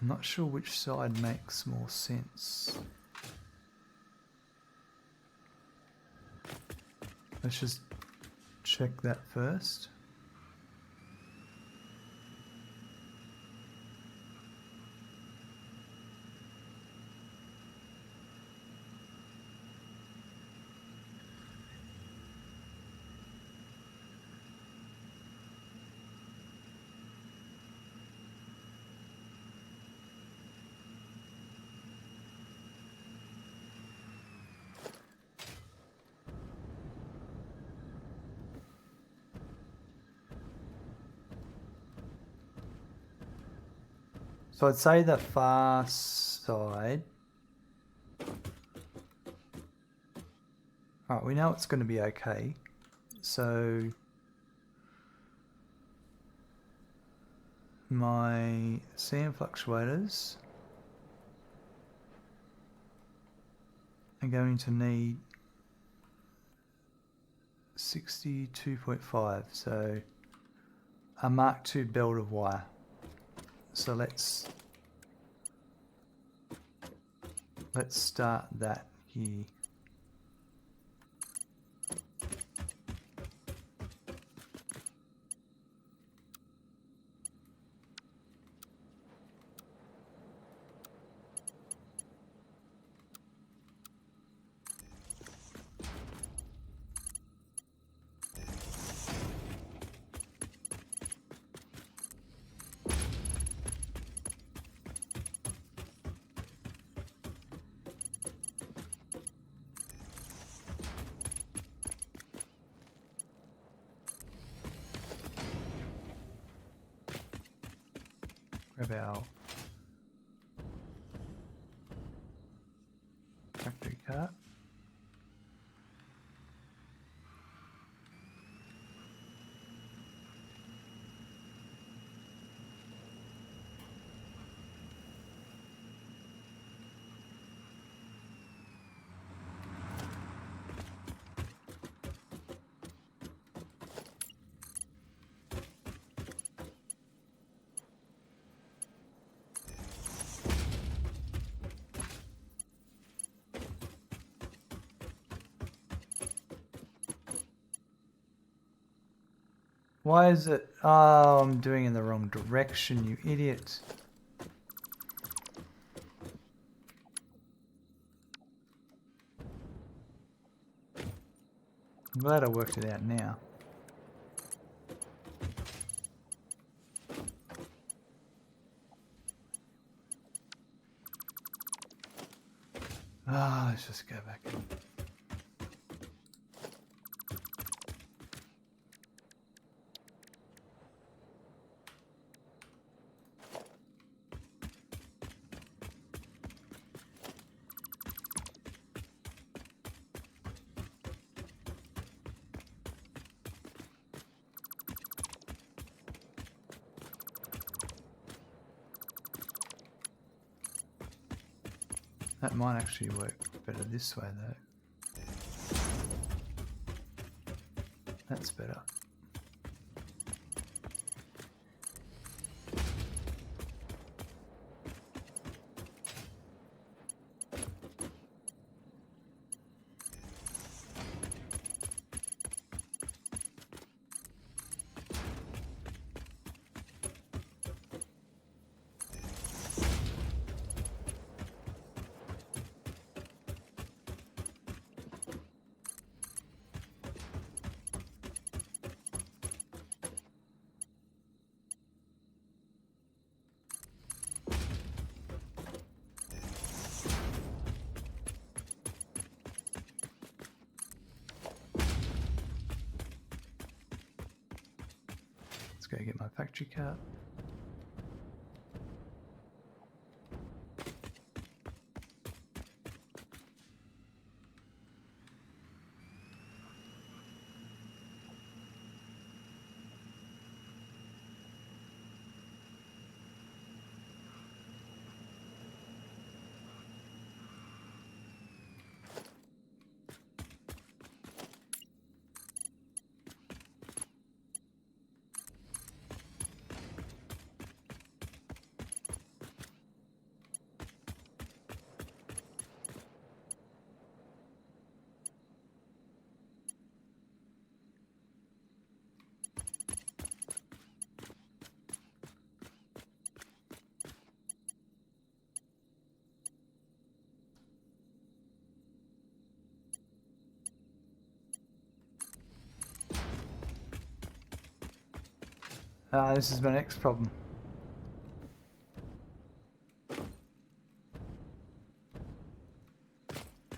Speaker 1: I'm not sure which side makes more sense. Let's just check that first. So I'd say the far side. Alright, we know it's going to be okay. So my SAM fluctuators are going to need 62.5, so a Mark II belt of wire. So let's start that here. Grab our factory cart. Why is it? Oh, I'm doing it in the wrong direction, you idiot. I'm glad I worked it out now. Ah, let's just go back in. That might actually work better this way though. That's better. Let's go get my factory cart. This is my next problem.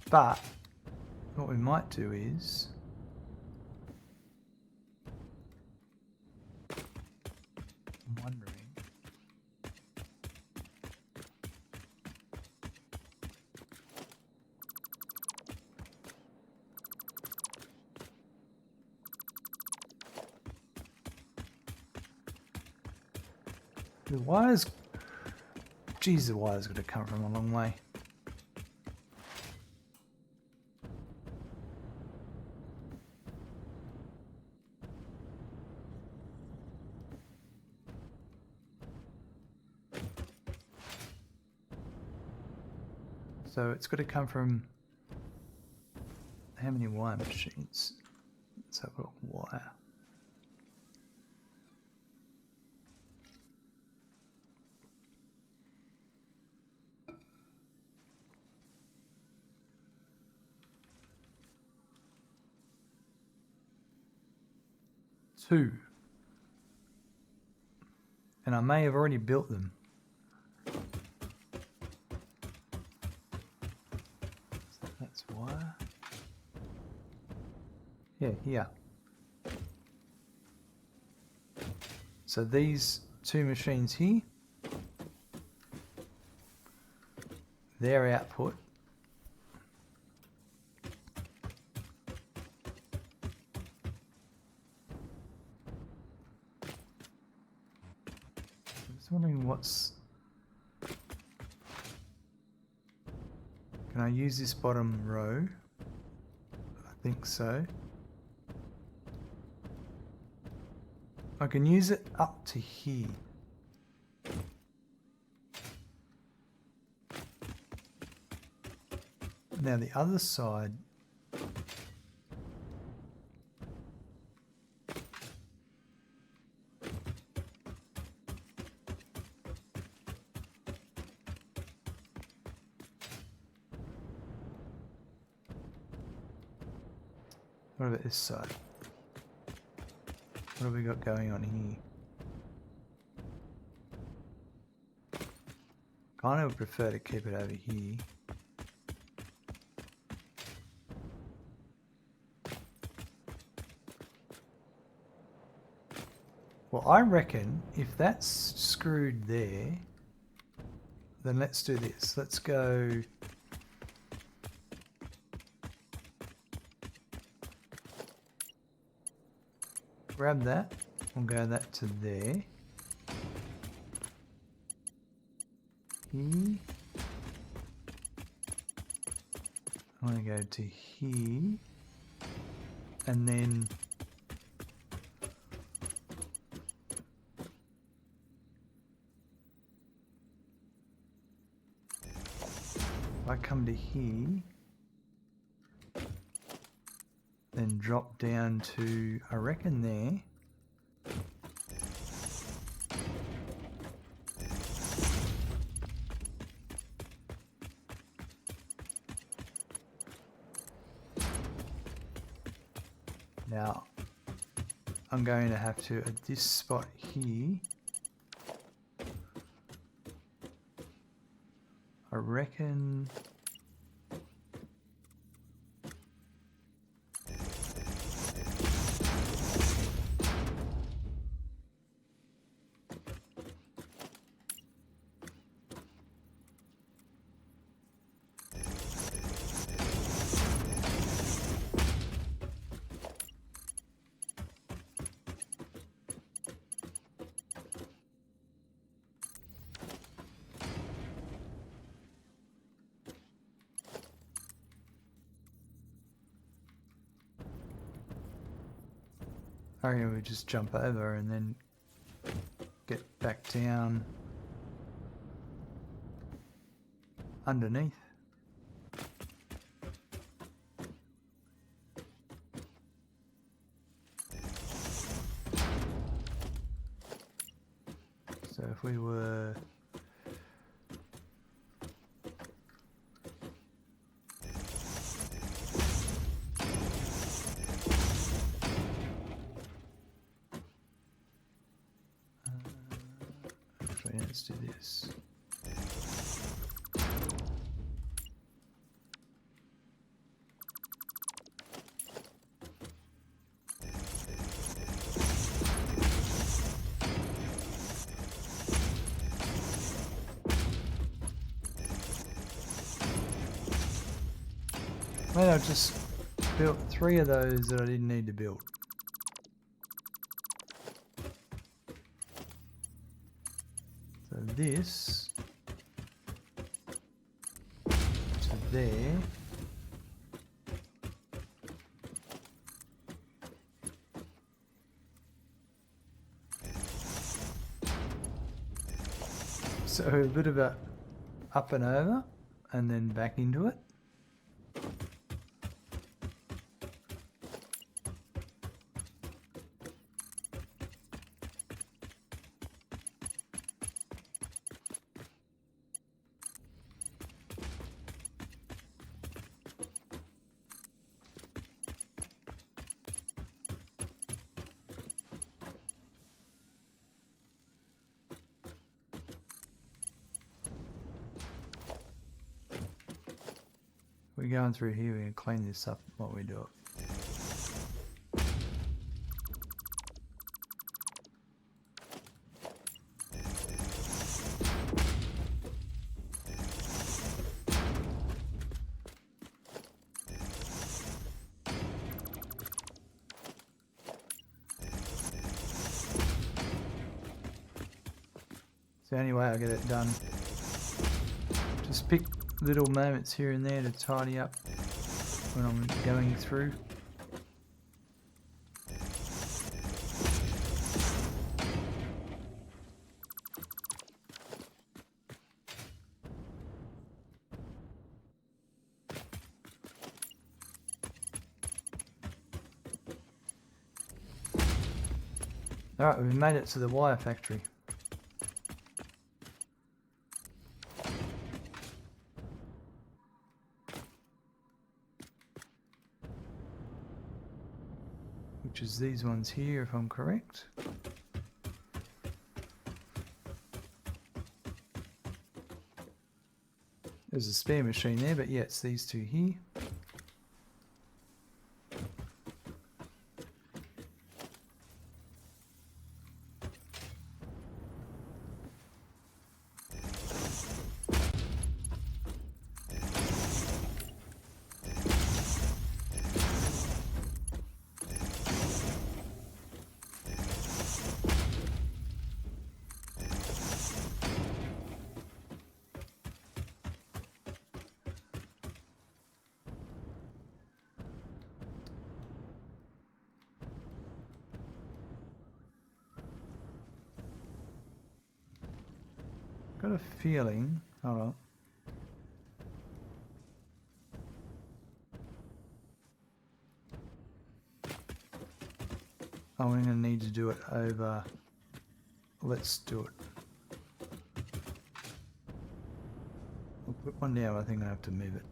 Speaker 1: But what we might do is I'm wondering The wires... Geez, the wires got to come from a long way. So it's got to come from... How many wire machines? Let's have a look. Wire. Two. And I may have already built them. So that's wire. Yeah, here. So these two machines here, their output I'm just wondering what's... Can I use this bottom row? I think so. I can use it up to here. Now the other side, what about this side? What have we got going on here? Kind of would prefer to keep it over here. Well, I reckon if that's screwed there, then let's do this. Let's go... Grab that, we'll go that to there. Here. I want to go to here. And then if I come to here, then drop down to, I reckon there. Now, I'm going to have to, at this spot here, I reckon... I reckon we just jump over and then get back down underneath. So if we were... Let's do this. Maybe I just built 3 of those that I didn't need to build. this to there. So a bit of a up and over and then back into it. We're going through here, we're going to clean this up while we do it. It's the only way I get it done. Just pick little moments here and there to tidy up when I'm going through. Alright, we've made it to the wire factory. Which is these ones here, if I'm correct. There's a spare machine there, but yeah, it's these two here. Got a feeling, hold on. I'm going to need to do it over, let's do it. I'll put one down, I think I have to move it.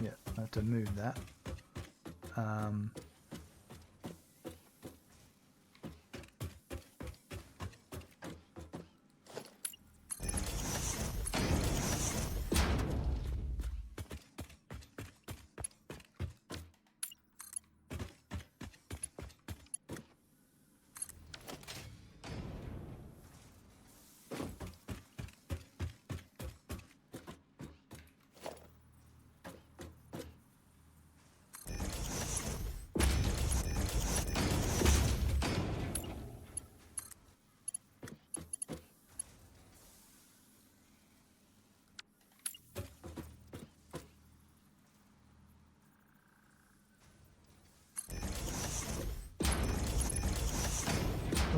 Speaker 1: Yeah, I have to move that.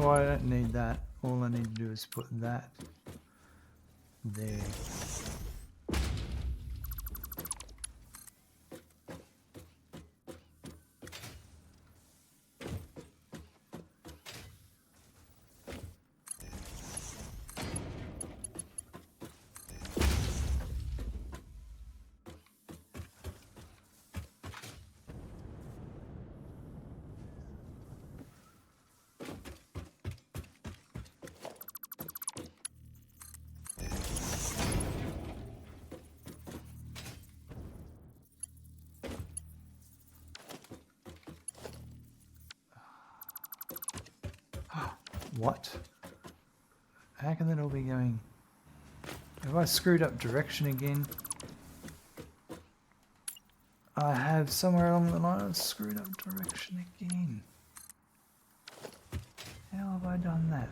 Speaker 1: Oh, I don't need that. All I need to do is put that there. What? How can that all be going? Have I screwed up direction again? I have somewhere along the line I've screwed up direction again. How have I done that?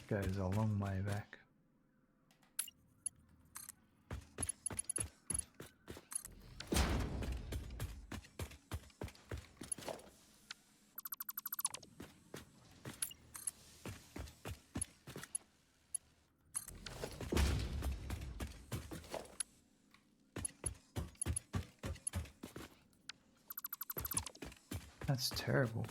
Speaker 1: Goes a long way back. That's terrible.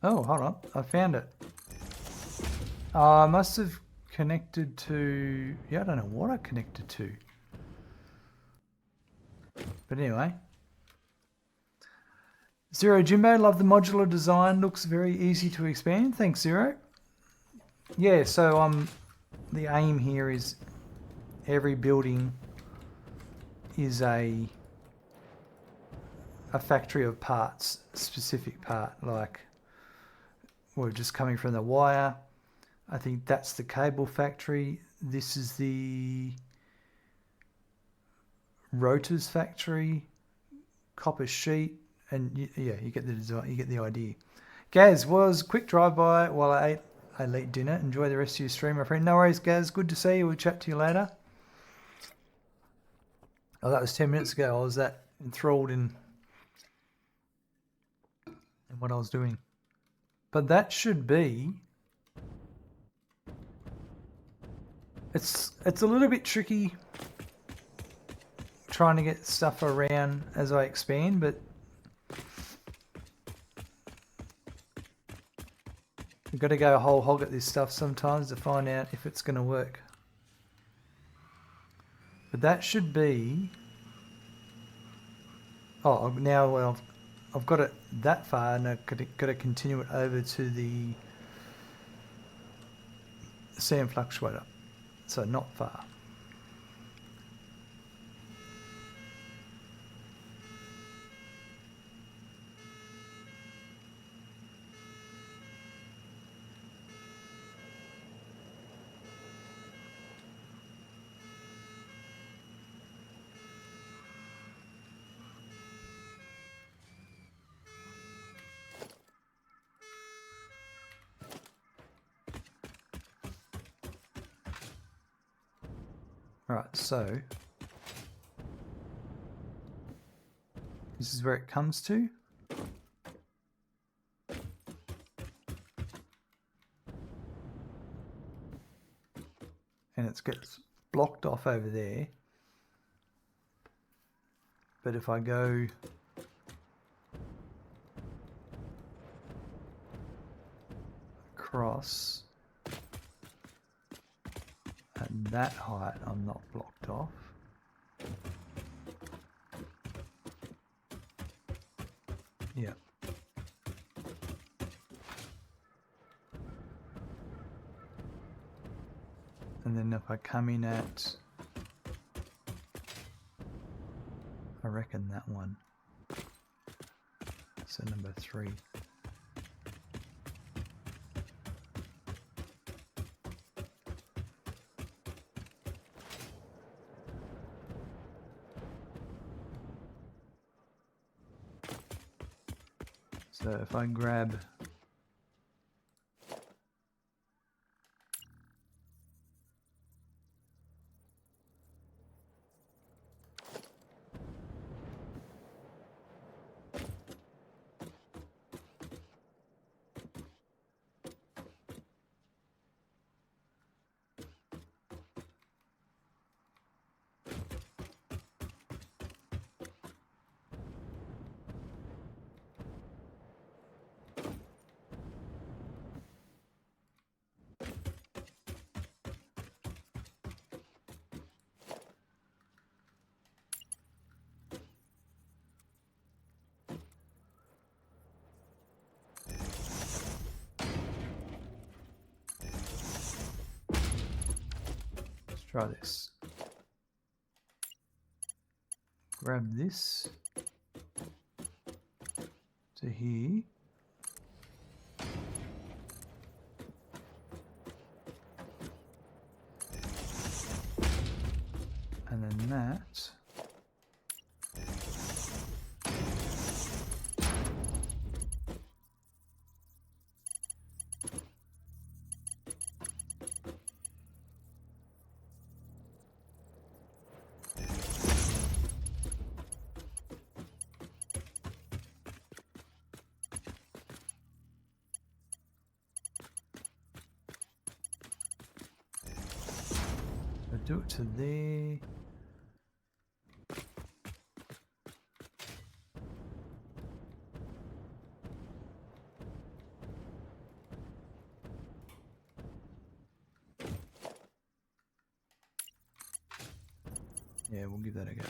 Speaker 1: Oh, hold on. I found it. I must have connected to... Yeah, I don't know what I connected to. But anyway. Zero Jimbo, love the modular design. Looks very easy to expand. Thanks, Zero. Yeah, so the aim here is every building is a factory of parts, specific part, like we're just coming from the wire. I think that's the cable factory. This is the rotors factory, copper sheet, and yeah, you get the design, you get the idea. Gaz, was quick drive-by while I ate a late dinner. Enjoy the rest of your stream, my friend. No worries, Gaz. Good to see you. We'll chat to you later. Oh, that was 10 minutes ago. I was that enthralled in what I was doing. But that should be... It's a little bit tricky trying to get stuff around as I expand, but you've got to go whole hog at this stuff sometimes to find out if it's going to work. But that should be... Oh, now well, I've got it that far, and I've got to continue it over to the SAM Fluctuator. So not far. Alright, so this is where it comes to. And it gets blocked off over there. But if I go across at that height, I'm not blocked off. Yeah. And then if I come in at, I reckon that one. So number 3. So if I grab try this. Grab this to here. And then that. Do it to there. Yeah, we'll give that a go.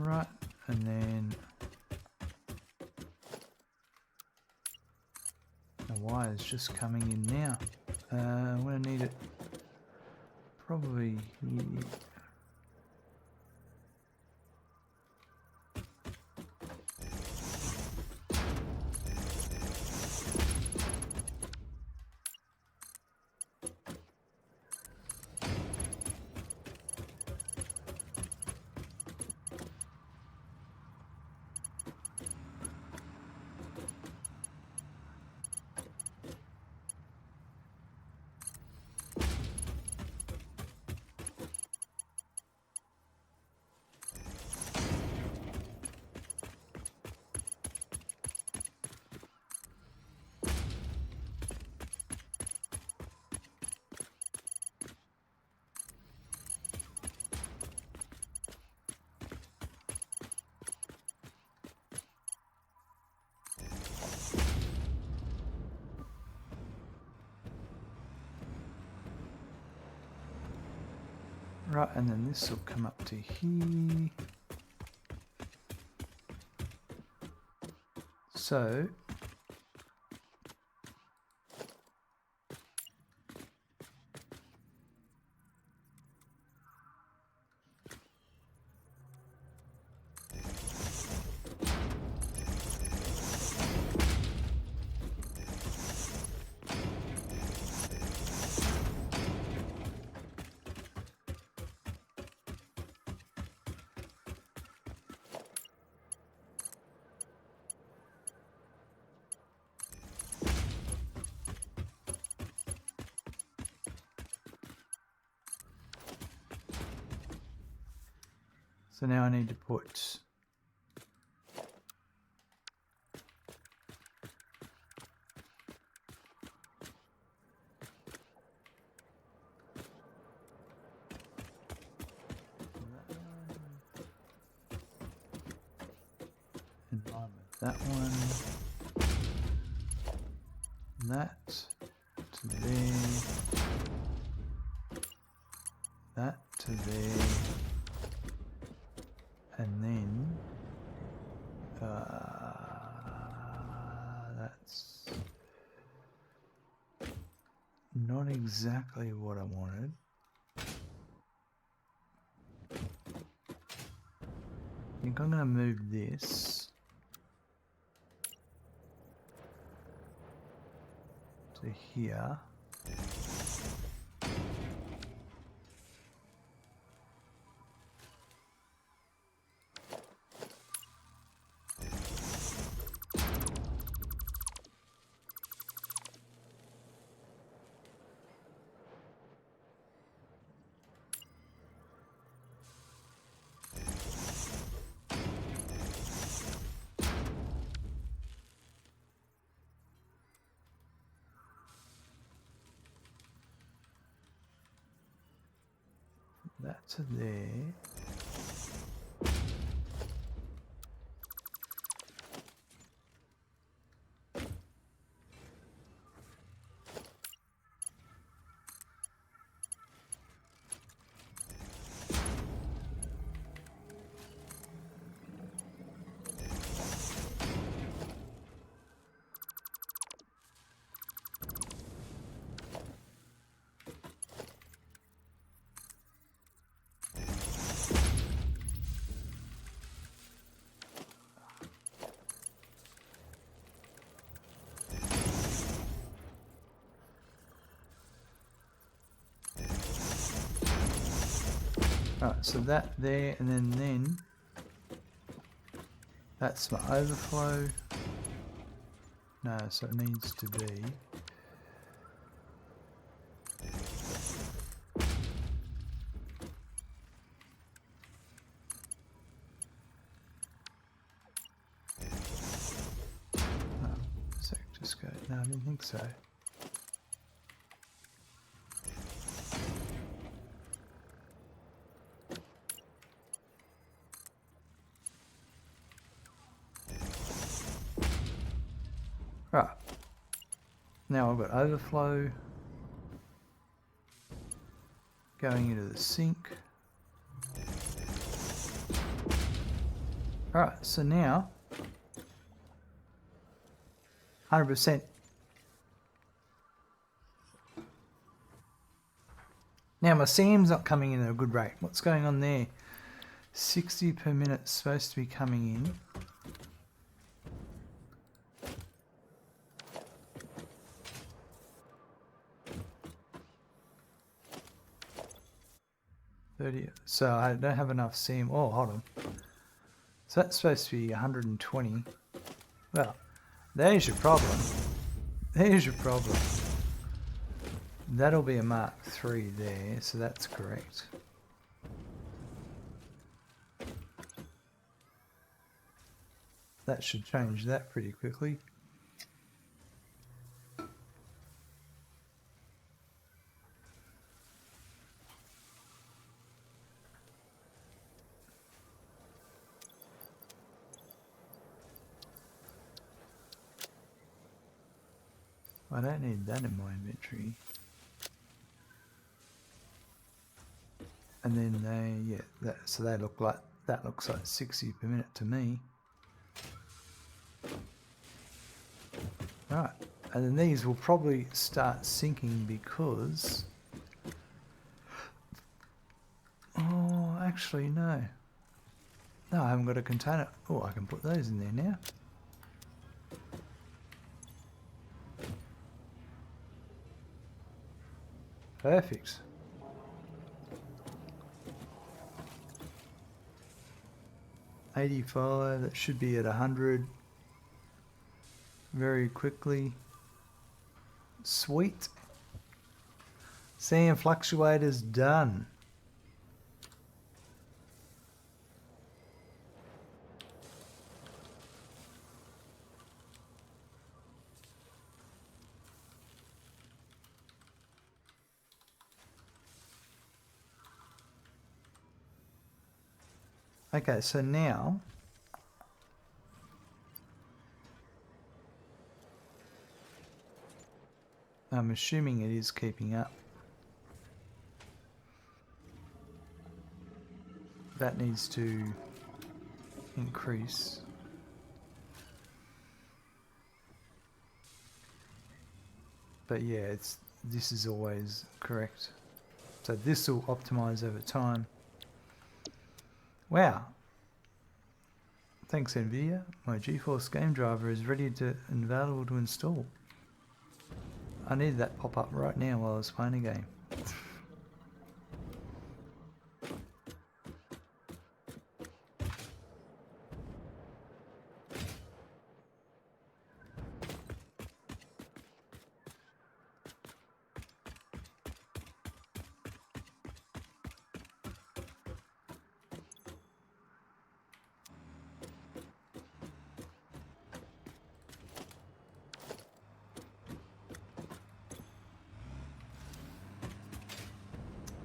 Speaker 1: Right, and then the wire's just coming in now. I'm going to need it probably here. Right, and then this will come up to here. So So now I need to put in line with that one, and that to there, that to there, and then that's not exactly what I wanted. I think I'm going to move this to here. That to there. Alright, so that there, and then that's my overflow. No, so it needs to be just go. No, I didn't think so. Right. Now I've got overflow going into the sink. Alright, so now 100%. Now my SAM's not coming in at a good rate. What's going on there? 60 per minute supposed to be coming in. So I don't have enough SAM. Oh, hold on. So that's supposed to be 120. Well, there's your problem. There's your problem. That'll be a Mark III there, so that's correct. That should change that pretty quickly. I don't need that in my inventory. And then they, yeah, so they look like, that looks like 60 per minute to me. Right, and then these will probably start sinking because, oh, actually no. No, I haven't got a container. Oh, I can put those in there now. Perfect. $85, that should be at 100 very quickly. Sweet. SAM Fluctuator's done. Okay, so now I'm assuming it is keeping up. That needs to increase. But yeah, this is always correct. So this will optimize over time. Wow. Thanks NVIDIA. My GeForce game driver is ready to and available to install. I needed that pop up right now while I was playing a game.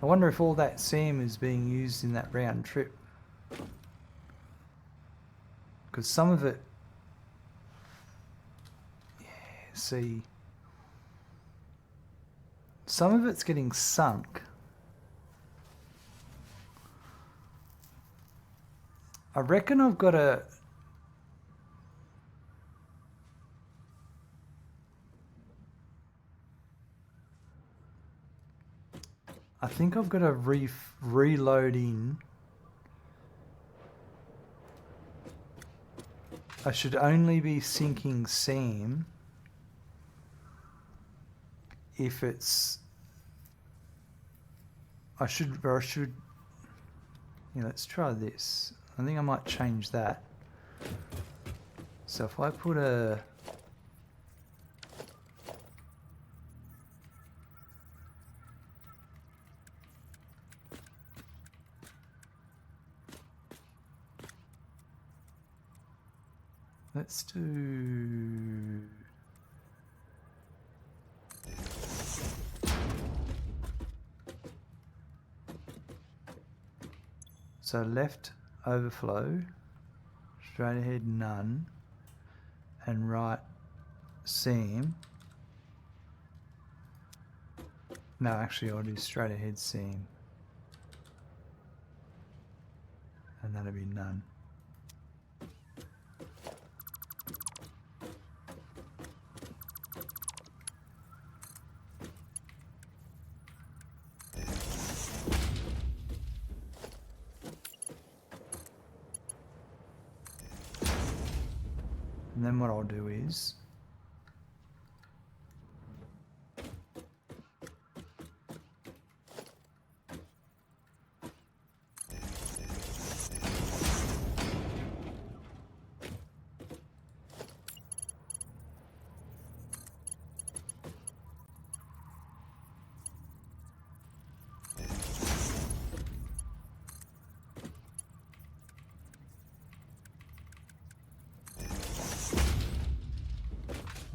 Speaker 1: I wonder if all that SAM is being used in that round trip. Because some of it... Yeah, see... Some of it's getting sunk. I reckon I've got to... I think I've got to reload in. I should only be sinking SAM if it's... I should... Yeah, let's try this. I think I might change that. So if I put a... Let's do... So left overflow, straight ahead none, and right SAM. No, actually I'll do straight ahead SAM. And that'll be none. And then what I'll do is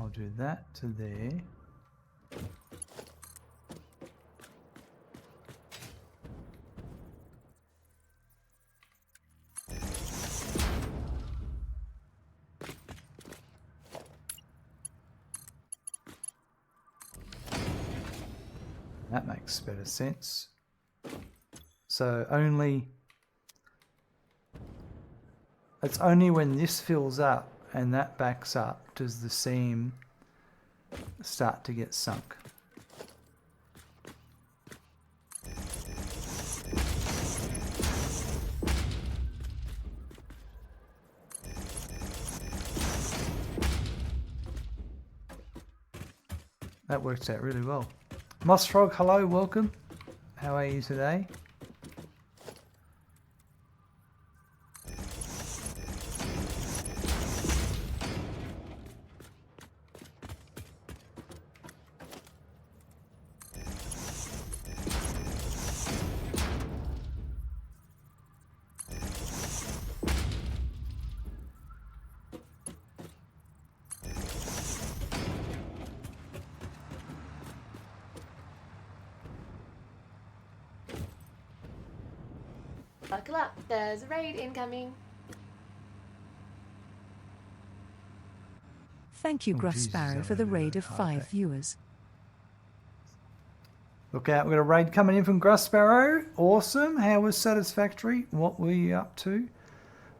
Speaker 1: I'll do that to there. That makes better sense. So it's only when this fills up and that backs up does the SAM start to get sunk. That works out really well. Moss Frog, hello, welcome. How are you today?
Speaker 2: Buckle up, there's a raid incoming.
Speaker 3: Thank you,
Speaker 1: Oh,
Speaker 3: Gruff
Speaker 1: Jesus,
Speaker 3: Sparrow,
Speaker 1: that
Speaker 3: for
Speaker 1: won't
Speaker 3: the
Speaker 1: do
Speaker 3: raid
Speaker 1: that.
Speaker 3: of
Speaker 1: Oh,
Speaker 3: 5
Speaker 1: okay.
Speaker 3: viewers.
Speaker 1: Look out, we've got a raid coming in from Gruff Sparrow. Awesome. How was Satisfactory? What were you up to?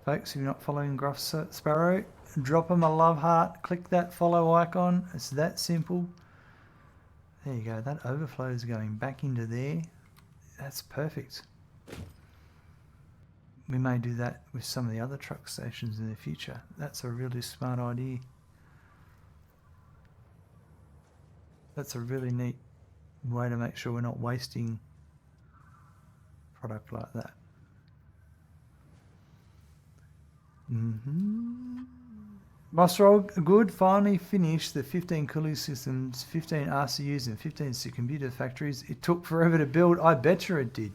Speaker 1: Folks, if you're not following Gruff Sparrow, drop him a love heart. Click that follow icon. It's that simple. There you go. That overflow is going back into there. That's perfect. We may do that with some of the other truck stations in the future. That's a really smart idea. That's a really neat way to make sure we're not wasting product like that. Mosrog, good. Finally finished the 15 cooling systems, 15 RCUs and 15 computer factories. It took forever to build. I bet you it did.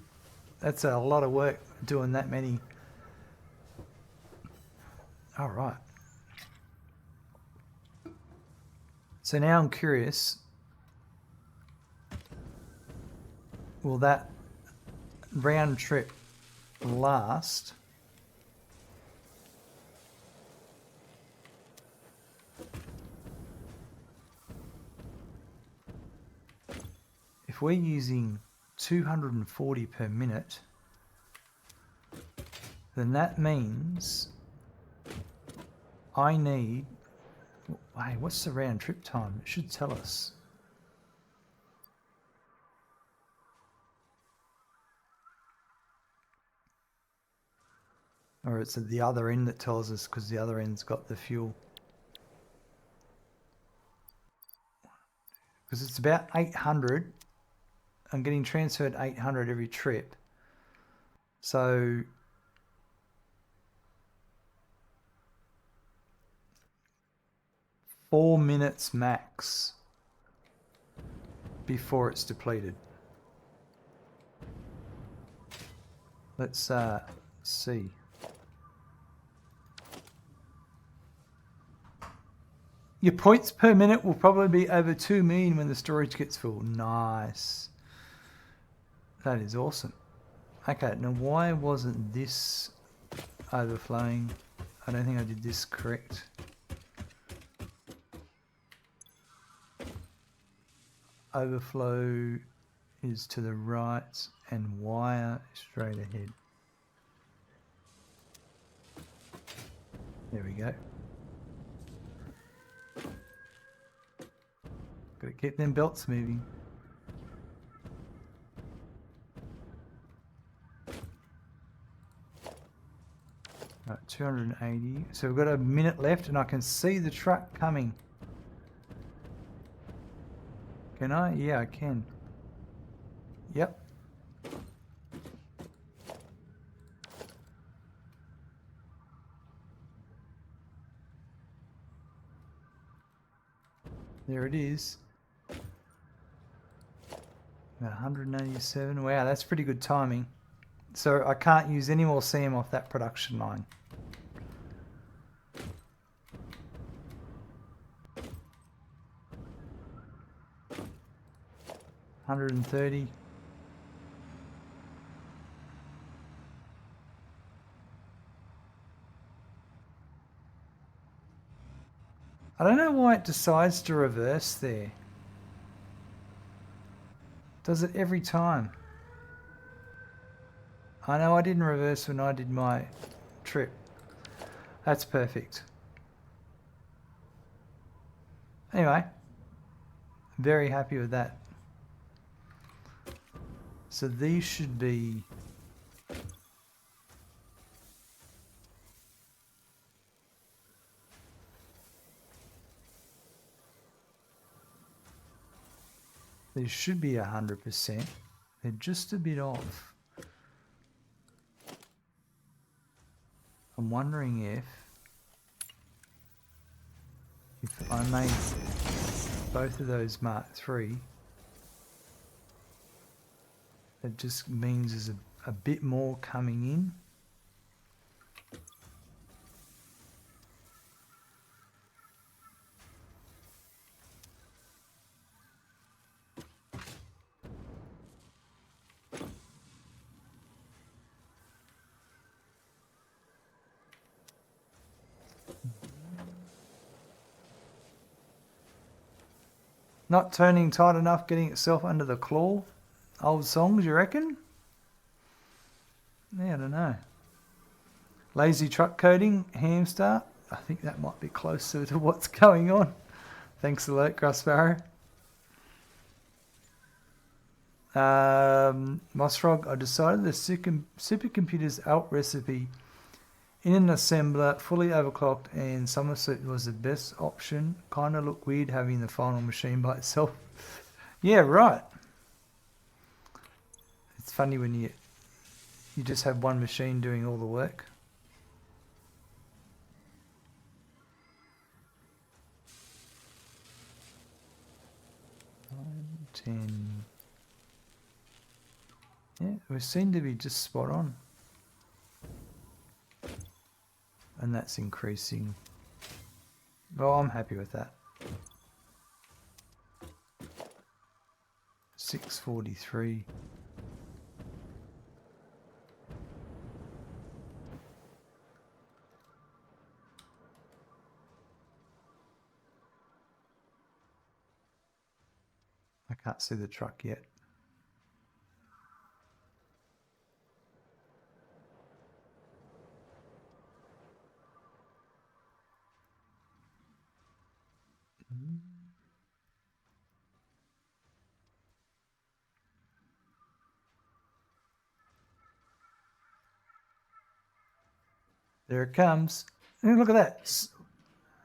Speaker 1: That's a lot of work doing that many. All right. So now I'm curious. Will that round trip last? If we're using 240 per minute, then that means I need... Hey, what's the round trip time? It should tell us. Or it's at the other end that tells us because the other end's got the fuel. Because it's about 800. I'm getting transferred 800 every trip. So four minutes max before it's depleted. Let's see. Your points per minute will probably be over 2 million when the storage gets full. Nice. That is awesome. Okay, now why wasn't this overflowing? I don't think I did this correct. Overflow is to the right and wire straight ahead. There we go. Got to keep them belts moving. Right, 280. So we've got a minute left and I can see the truck coming. Can I? Yeah, I can. Yep. There it is. 187. Wow, that's pretty good timing. So I can't use any more SAM off that production line. $130. I don't know why it decides to reverse there. Does it every time? I know I didn't reverse when I did my trip. That's perfect. Anyway, very happy with that. So these should be... These should be 100%. They're just a bit off. I'm wondering if I made both of those Mark III, it just means there's a bit more coming in. Not turning tight enough, getting itself under the claw. Old songs, you reckon? Yeah, I don't know. Lazy truck coating, hamster. I think that might be closer to what's going on. Thanks a lot, Grassbarrow. Mossfrog, I decided the supercomputer's alt recipe in an assembler, fully overclocked, and Somerset was the best option. Kind of look weird having the final machine by itself. Yeah, right. It's funny when you just have one machine doing all the work. Nine, 10. Yeah, we seem to be just spot on. And that's increasing. Well, I'm happy with that. 643. I can't see the truck yet. There it comes. And look at that.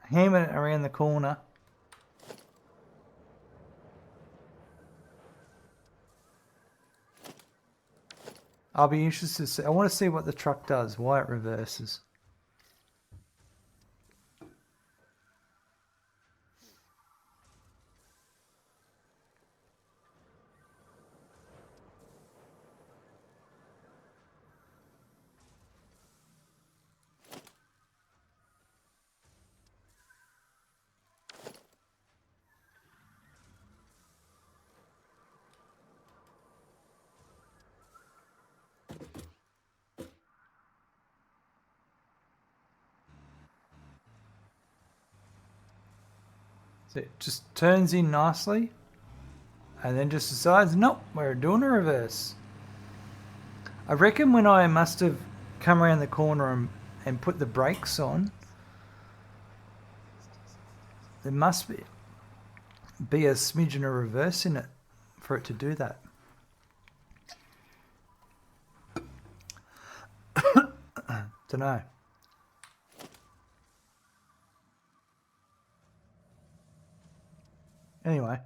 Speaker 1: Hammering it around the corner. I'll be interested to see. I want to see what the truck does, why it reverses. So it just turns in nicely and then just decides, nope, we're doing a reverse. I reckon when I must have come around the corner and put the brakes on, there must be a smidgen of reverse in it for it to do that. Don't know. Anyway.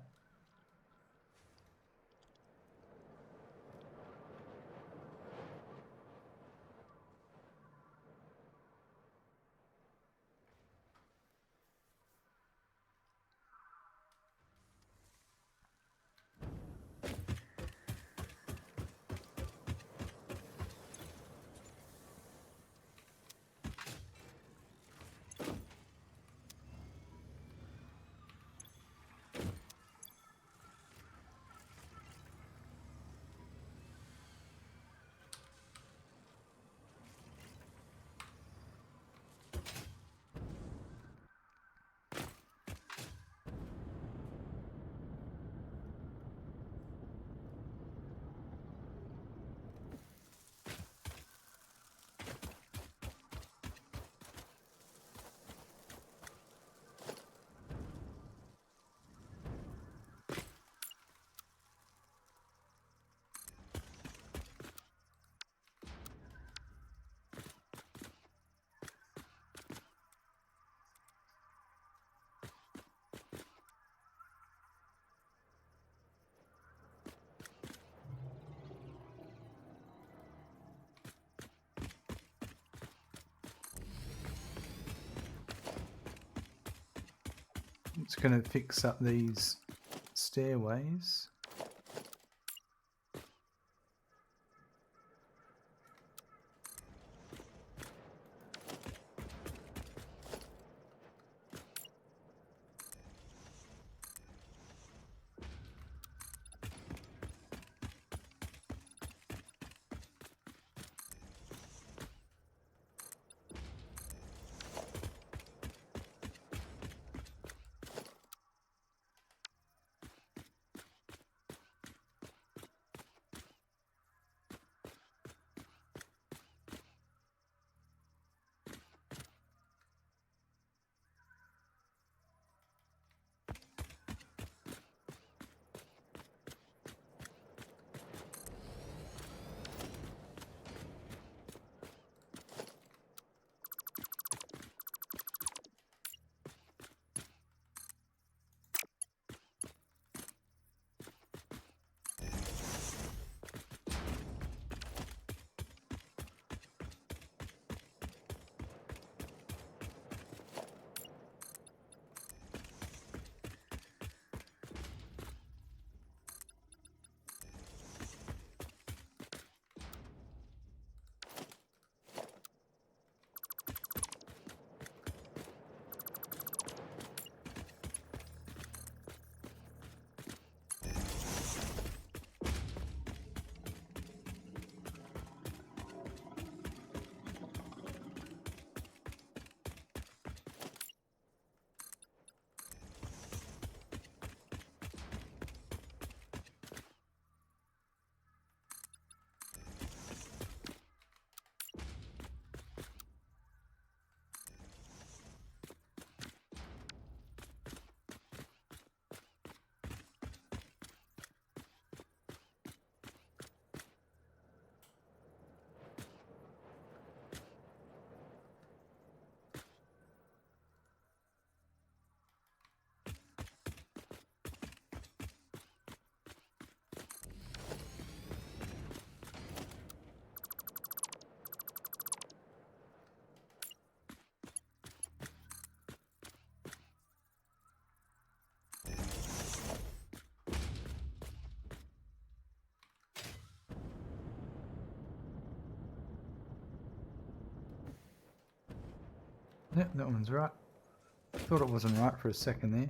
Speaker 1: It's going to fix up these stairways. Yep, that one's right. Thought it wasn't right for a second there.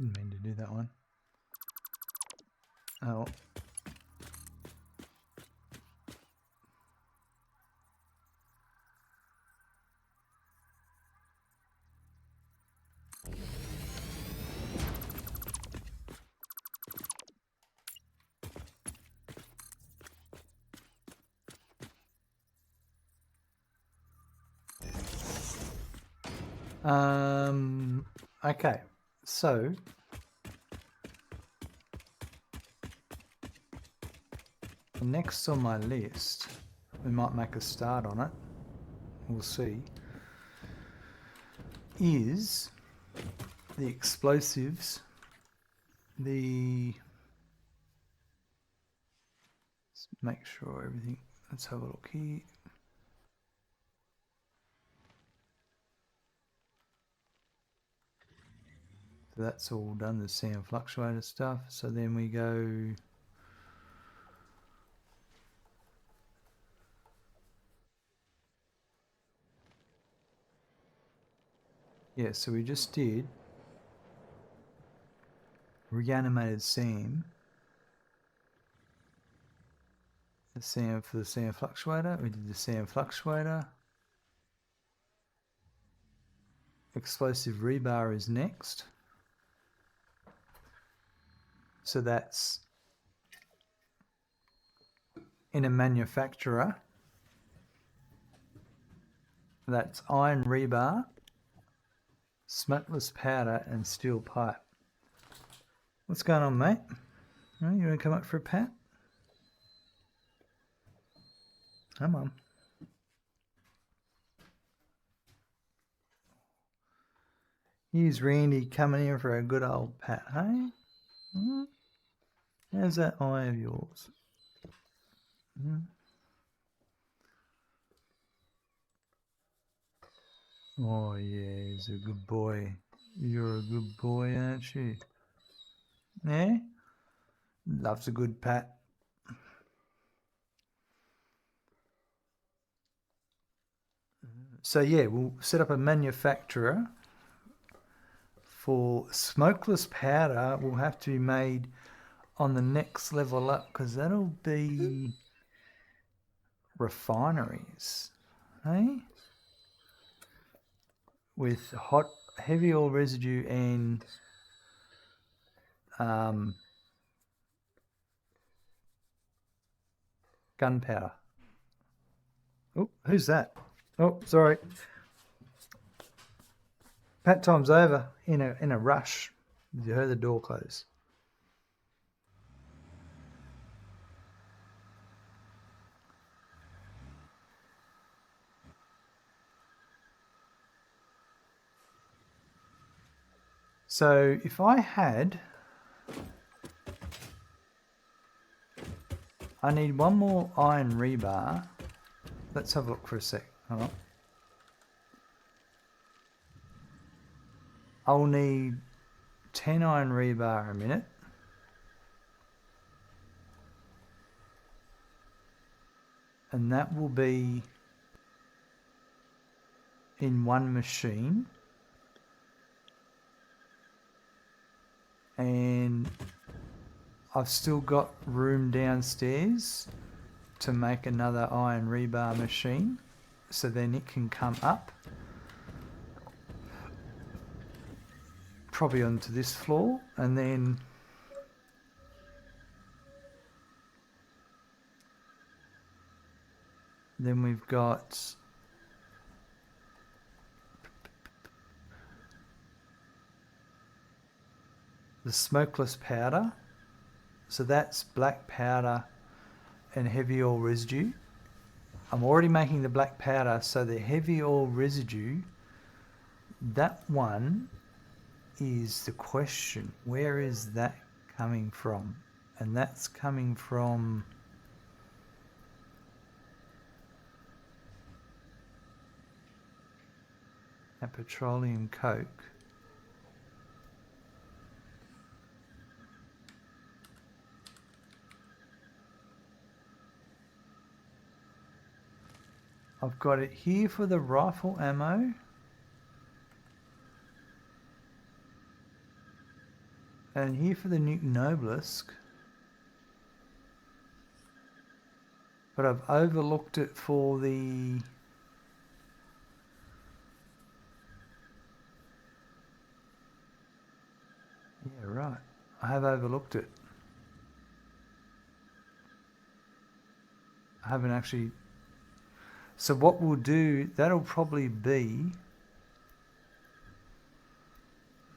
Speaker 1: Didn't mean to do that one. Oh. Okay, so next on my list, we might make a start on it, we'll see, is the explosives, let's make sure everything, let's have a look here. So that's all done, the SAM Fluctuator stuff. So then we go, yeah, so we just did reanimated SAM, the SAM for the SAM Fluctuator. We did the SAM Fluctuator. Explosive Rebar is next. So that's in a manufacturer. That's iron rebar, smokeless powder, and steel pipe. What's going on, mate? You want to come up for a pat? Come on. Here's Randy coming in for a good old pat, hey? How's that eye of yours? Oh yeah, he's a good boy. You're a good boy, aren't you? Yeah? Loves a good pat. So yeah, we'll set up a manufacturer for smokeless powder. Will have to be made on the next level up, because that'll be refineries, hey? With hot, heavy oil residue and gunpowder. Oh, who's that? Oh, sorry. Pat time's over in a rush. You heard the door close. So if I need one more iron rebar. Let's have a look for a sec. Hold on. I'll need 10 iron rebar a minute. And that will be in one machine. And I've still got room downstairs to make another iron rebar machine, so then it can come up probably onto this floor, and then Then we've got the smokeless powder. So that's black powder and heavy oil residue. I'm already making the black powder, so the heavy oil residue, that one is the question. Where is that coming from? And that's coming from a petroleum coke. I've got it here for the rifle ammo. And here for the Newton Obelisk. But I've overlooked it for the... Yeah, right. I have overlooked it. I haven't actually... So what we'll do, that'll probably be...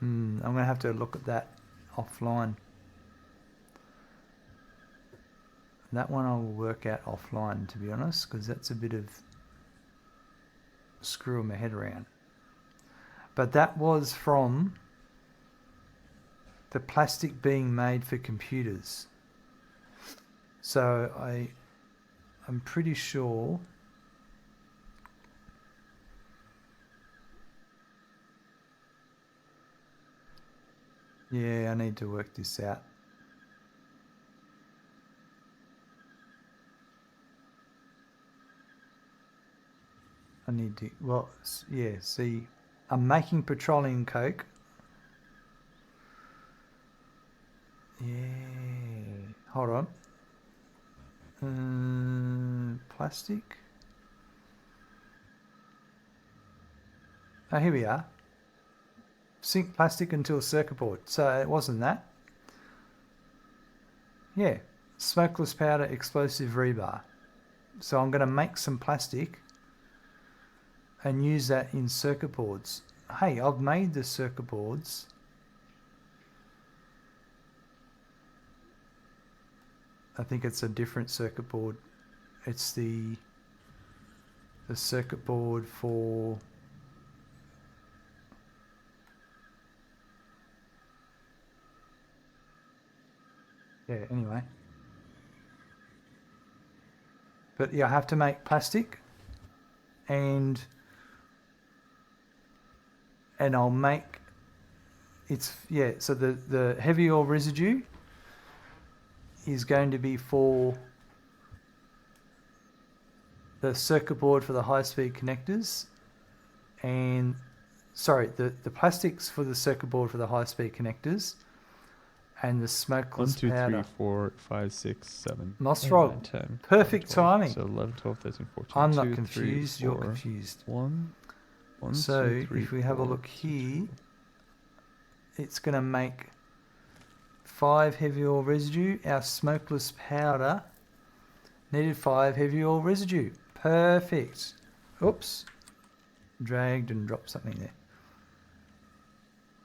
Speaker 1: I'm going to have to look at that offline. That one I will work out offline, to be honest, because that's a bit of screwing my head around. But that was from the plastic being made for computers. So I'm pretty sure... Yeah, I need to work this out. I need to, well, yeah, see, I'm making petroleum coke. Yeah, hold on. Plastic. Oh, here we are. Sink plastic until circuit board. So it wasn't that. Yeah, smokeless powder, explosive rebar. So I'm going to make some plastic and use that in circuit boards. Hey, I've made the circuit boards. I think it's a different circuit board. It's the circuit board for... Yeah, anyway. But yeah, I have to make plastic and I'll make... It's, yeah, so the heavy oil residue is going to be for the circuit board for the high-speed connectors, and sorry, the plastics for the circuit board for the high-speed connectors, and the smokeless
Speaker 3: 1, 2,
Speaker 1: powder.
Speaker 3: 3, 4, 5, 6, 7.
Speaker 1: Mossrog,
Speaker 3: 9, 10.
Speaker 1: perfect
Speaker 3: 11, 12.
Speaker 1: timing.
Speaker 3: So 11, 12, 13, 14.
Speaker 1: I'm
Speaker 3: 2,
Speaker 1: not
Speaker 3: 3,
Speaker 1: confused,
Speaker 3: 4,
Speaker 1: you're confused.
Speaker 3: 1,
Speaker 1: So
Speaker 3: 2, 3,
Speaker 1: if we have a
Speaker 3: 4,
Speaker 1: look
Speaker 3: 2, 3,
Speaker 1: here,
Speaker 3: 4.
Speaker 1: it's going to make 5 heavy oil residue. Our smokeless powder needed 5 heavy oil residue. Perfect. Oops. Dragged and dropped something there.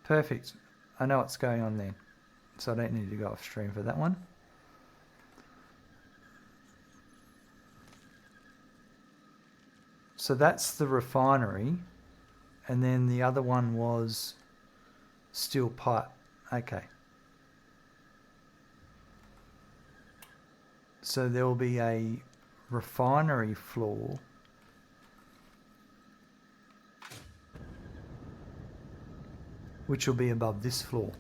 Speaker 1: Perfect. I know what's going on there. So I don't need to go off stream for that one. So that's the refinery. And then the other one was steel pipe. Okay. So there will be a refinery floor which will be above this floor.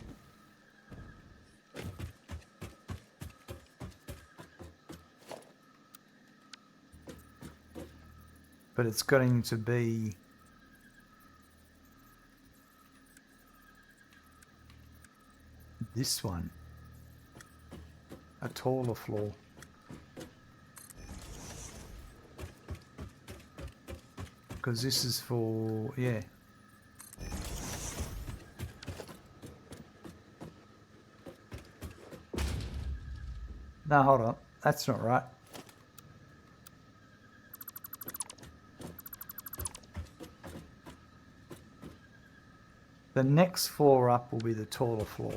Speaker 1: But it's going to be this one, a taller floor. Because this is for, yeah. No, hold on. That's not right. The next floor up will be the taller floor.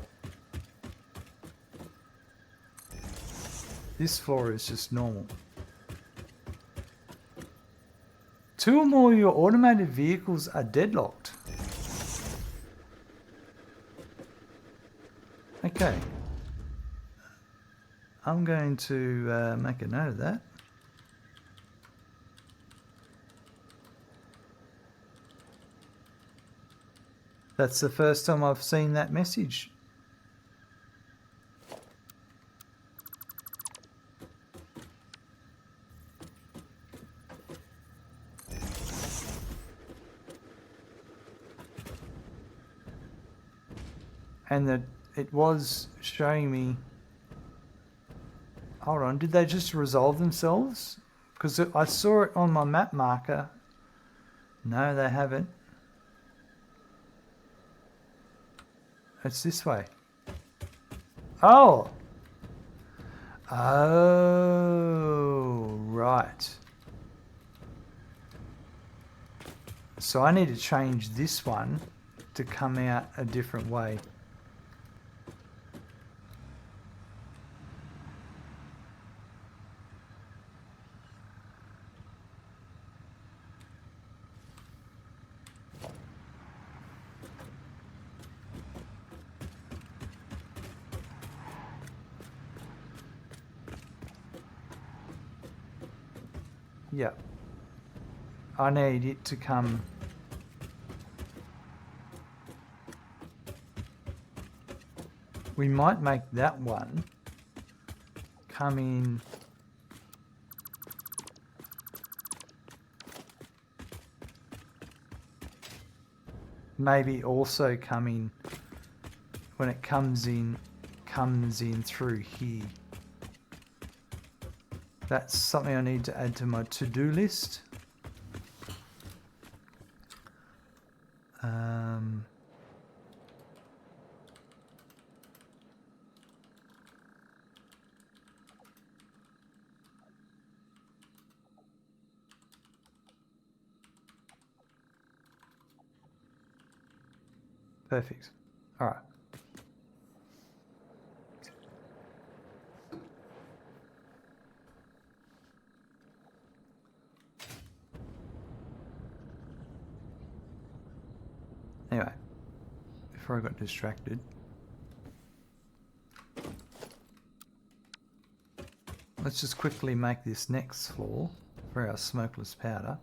Speaker 1: This floor is just normal. 2 or more of your automated vehicles are deadlocked. Okay. I'm going to make a note of that. That's the first time I've seen that message. And that it was showing me... Hold on, did they just resolve themselves? Because I saw it on my map marker. No, they haven't. It's this way. Oh! Oh, right. So I need to change this one to come out a different way. Yeah. I need it to come... We might make that one come in... Maybe also come in... When it comes in through here. That's something I need to add to my to-do list. Perfect. All right. Anyway, before I got distracted, let's just quickly make this next floor for our smokeless powder.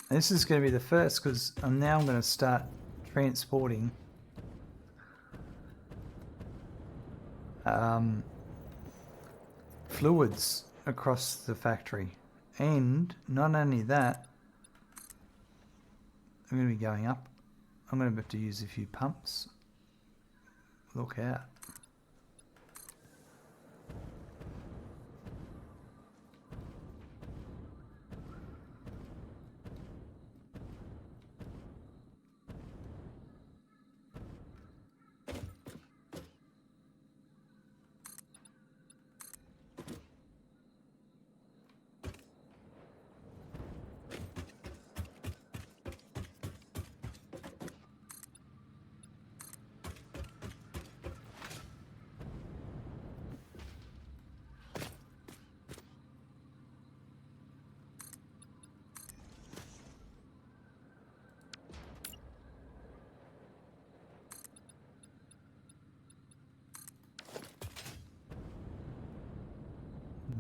Speaker 1: This is going to be the first because I'm going to start transporting fluids across the factory. And not only that, I'm going to be going up. I'm going to have to use a few pumps. look out.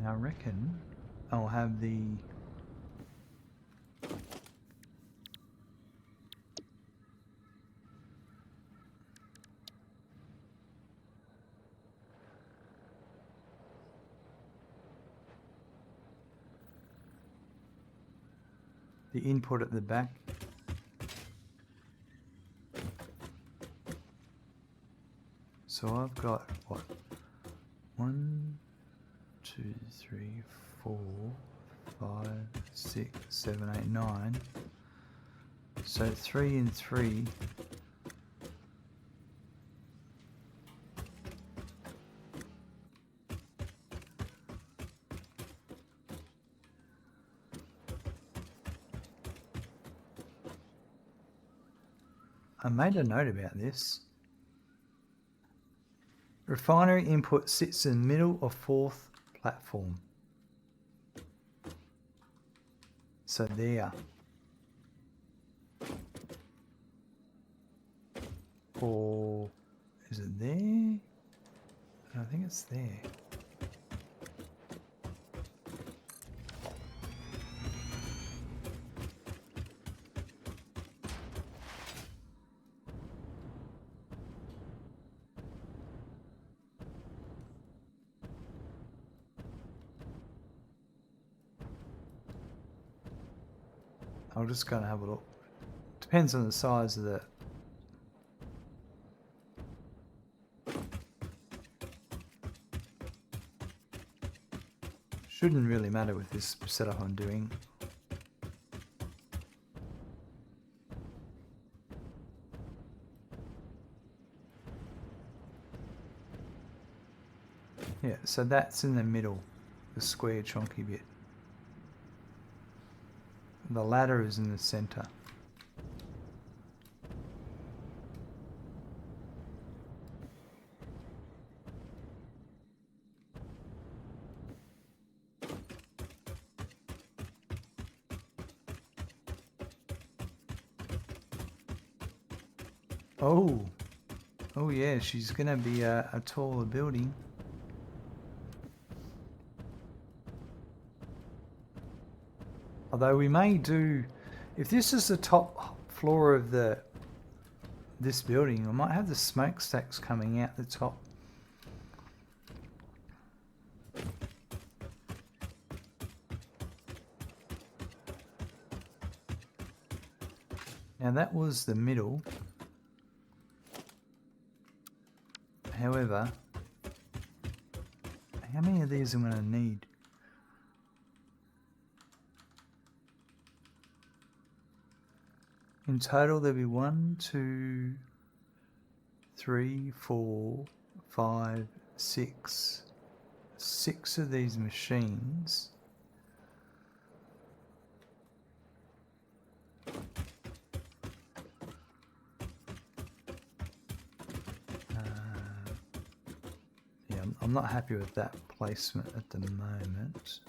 Speaker 1: I reckon I'll have the input at the back. So I've got what? 1, 2, 3, 4, 5, 6, 7, 8, 9. So 3 and 3. I made a note about this. Refinery input sits in the middle of 4th platform. So there. Or is it there? I think it's there. I'm just going to have a look. Depends on the size of the... Shouldn't really matter with this setup I'm doing. Yeah, so that's in the middle, the square chunky bit. The ladder is in the center. Oh yeah, she's gonna be a taller building. Although we may do, if this is the top floor of this building, I might have the smokestacks coming out the top. Now that was the middle. However, how many of these am I going to need? In total, there'll be 1, 2, 3, 4, 5, 6. 6 of these machines. Yeah, I'm not happy with that placement at the moment.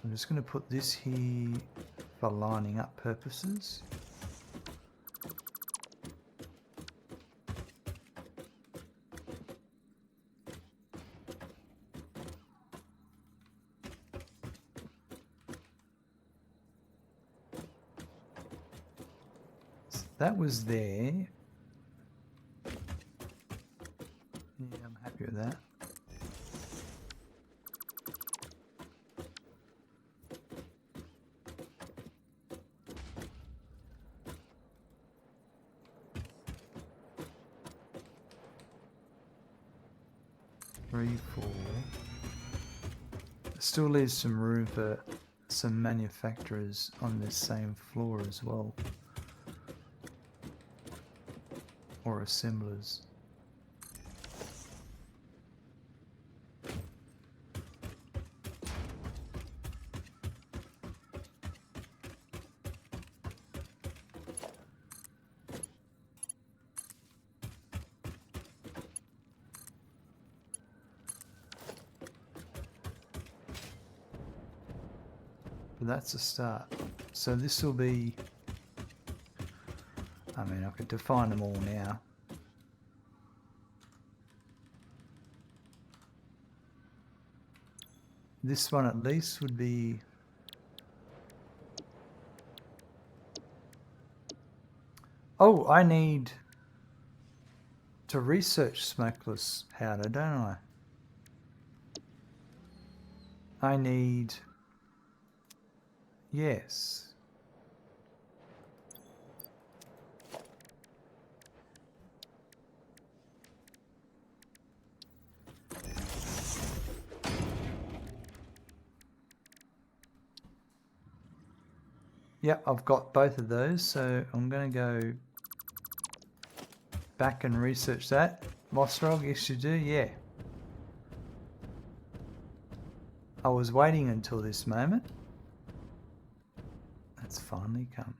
Speaker 1: I'm just going to put this here for lining up purposes. So that was there. Yeah, I'm happy with that. 3, 4. Still leaves some room for some manufacturers on this same floor as well. Or assemblers. But that's a start. So this will be, I mean, I could define them all now. This one at least would be, oh, I need to research smokeless powder, don't I? I need, yes. Yep, I've got both of those, so I'm going to go back and research that. Mossrog, yes you do, yeah. I was waiting until this moment. It's finally come.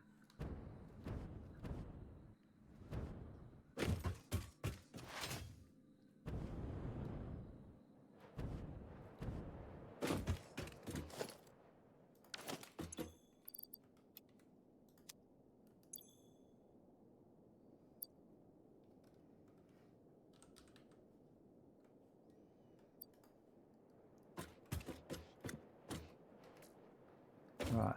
Speaker 1: Right.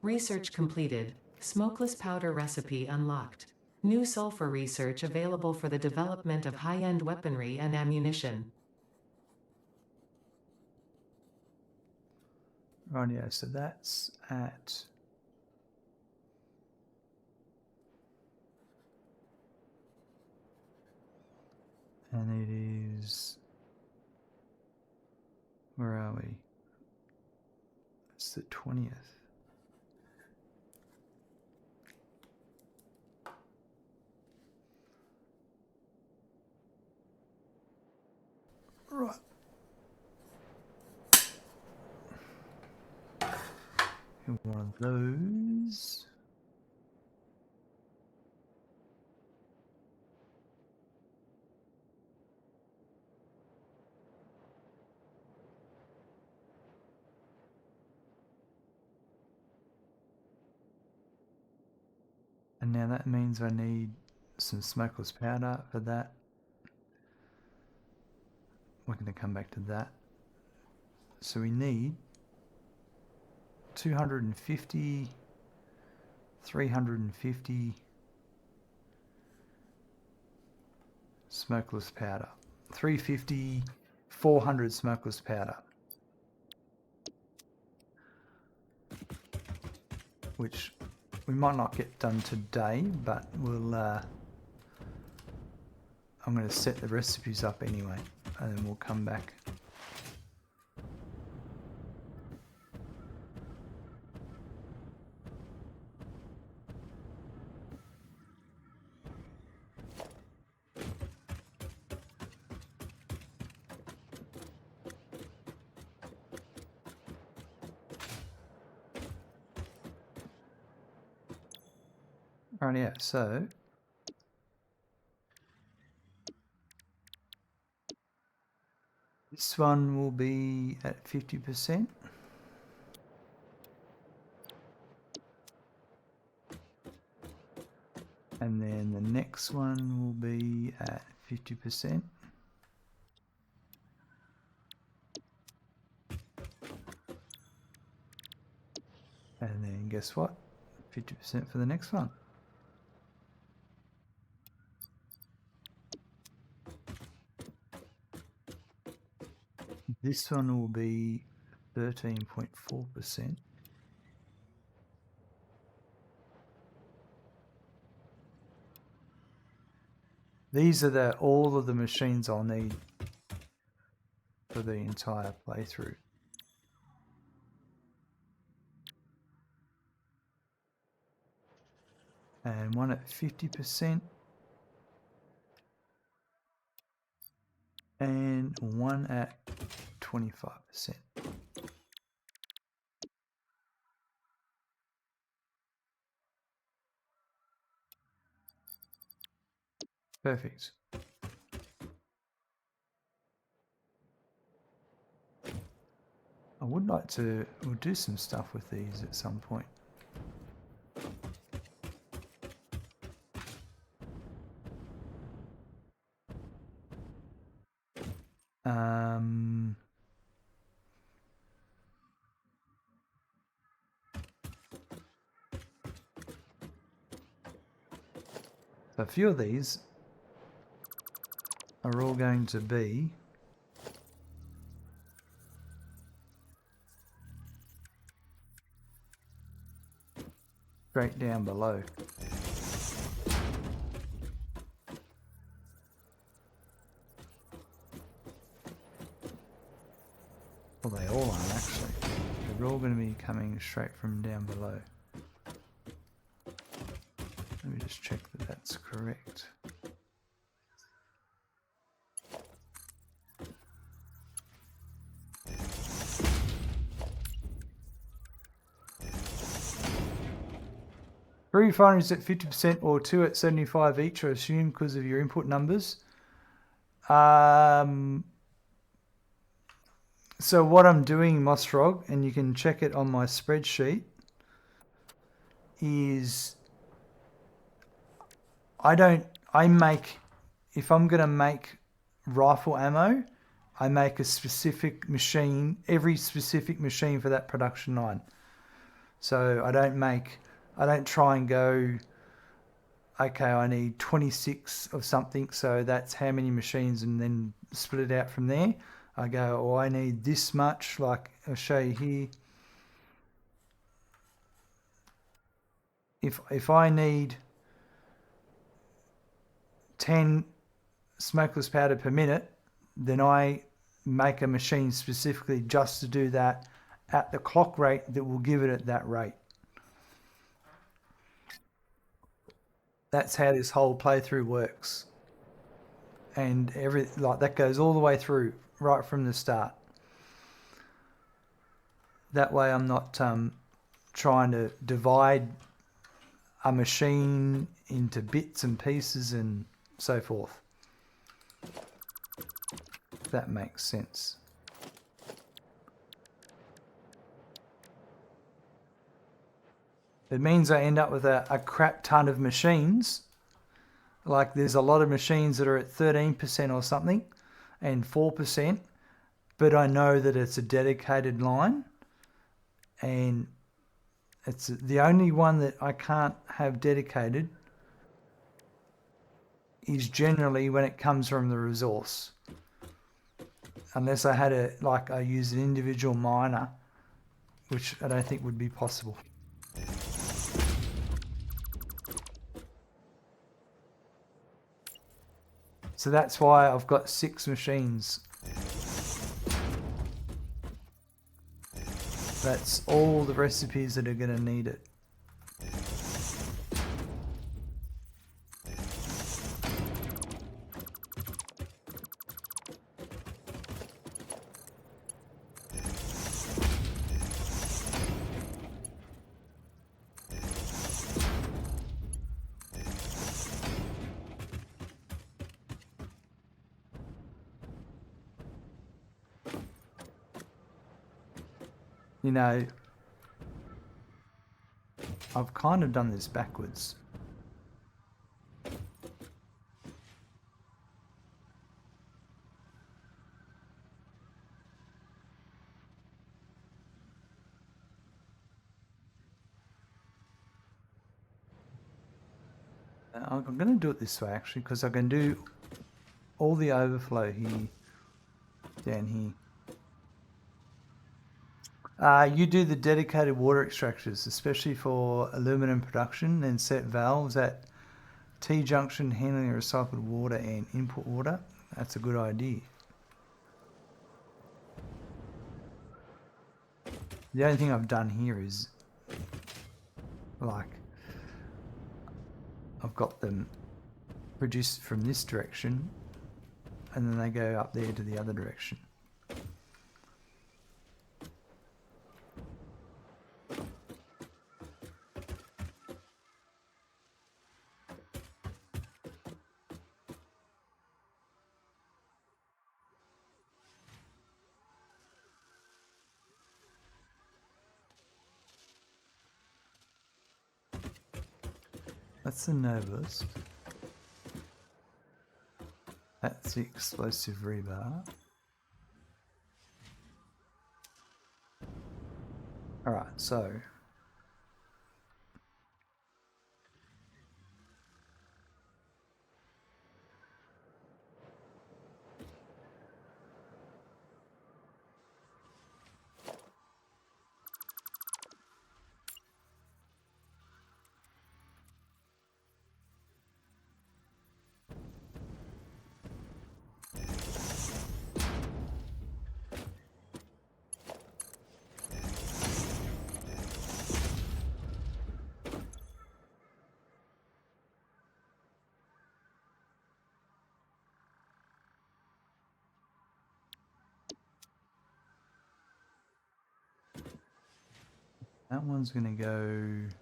Speaker 4: Research completed. Smokeless powder recipe unlocked. New sulfur research available for the development of high-end weaponry and ammunition.
Speaker 1: Rightio, so that's at and it is, where are we? It's the 20th. Right. And one of those. And now that means I need some smokeless powder for that. We're going to come back to that. So we need 250, 350 smokeless powder. 350, 400 smokeless powder. Which we might not get done today, but we'll, I'm going to set the recipes up anyway, and then we'll come back. Right, yeah, so this one will be at 50%. And then the next one will be at 50%. And then guess what? 50% for the next one. This one will be 13.4%. These are all of the machines I'll need for the entire playthrough. And one at 50% and one at 25%. Perfect. I would like to, we'll do some stuff with these at some point. So a few of these are all going to be straight down below. Well, they all are actually. They're all going to be coming straight from down below. Let me just check that that's correct. Three refineries at 50% or two at 75 each are assumed because of your input numbers. So what I'm doing, Mossfrog, and you can check it on my spreadsheet, is if I'm going to make rifle ammo, I make a specific machine, every specific machine for that production line. So I don't try and go, okay, I need 26 of something, so that's how many machines, and then split it out from there. I go, oh, I need this much, like I'll show you here. If I need 10 smokeless powder per minute, then I make a machine specifically just to do that at the clock rate that will give it at that rate. That's how this whole playthrough works. And that goes all the way through, right from the start. That way I'm not trying to divide a machine into bits and pieces and so forth. If that makes sense. It means I end up with a crap ton of machines. Like there's a lot of machines that are at 13% or something and 4%, but I know that it's a dedicated line, and it's the only one that I can't have dedicated is generally when it comes from the resource. Unless I had I use an individual miner, which I don't think would be possible. So that's why I've got 6 machines. That's all the recipes that are going to need it. You know, I've kind of done this backwards. I'm going to do it this way actually, because I can do all the overflow here, down here. You do the dedicated water extractors, especially for aluminum production, then set valves at T-junction handling recycled water and input water. That's a good idea. The only thing I've done here is, like, I've got them produced from this direction and then they go up there to the other direction. That's the noblest. That's the explosive rebar. Alright, so that one's going to go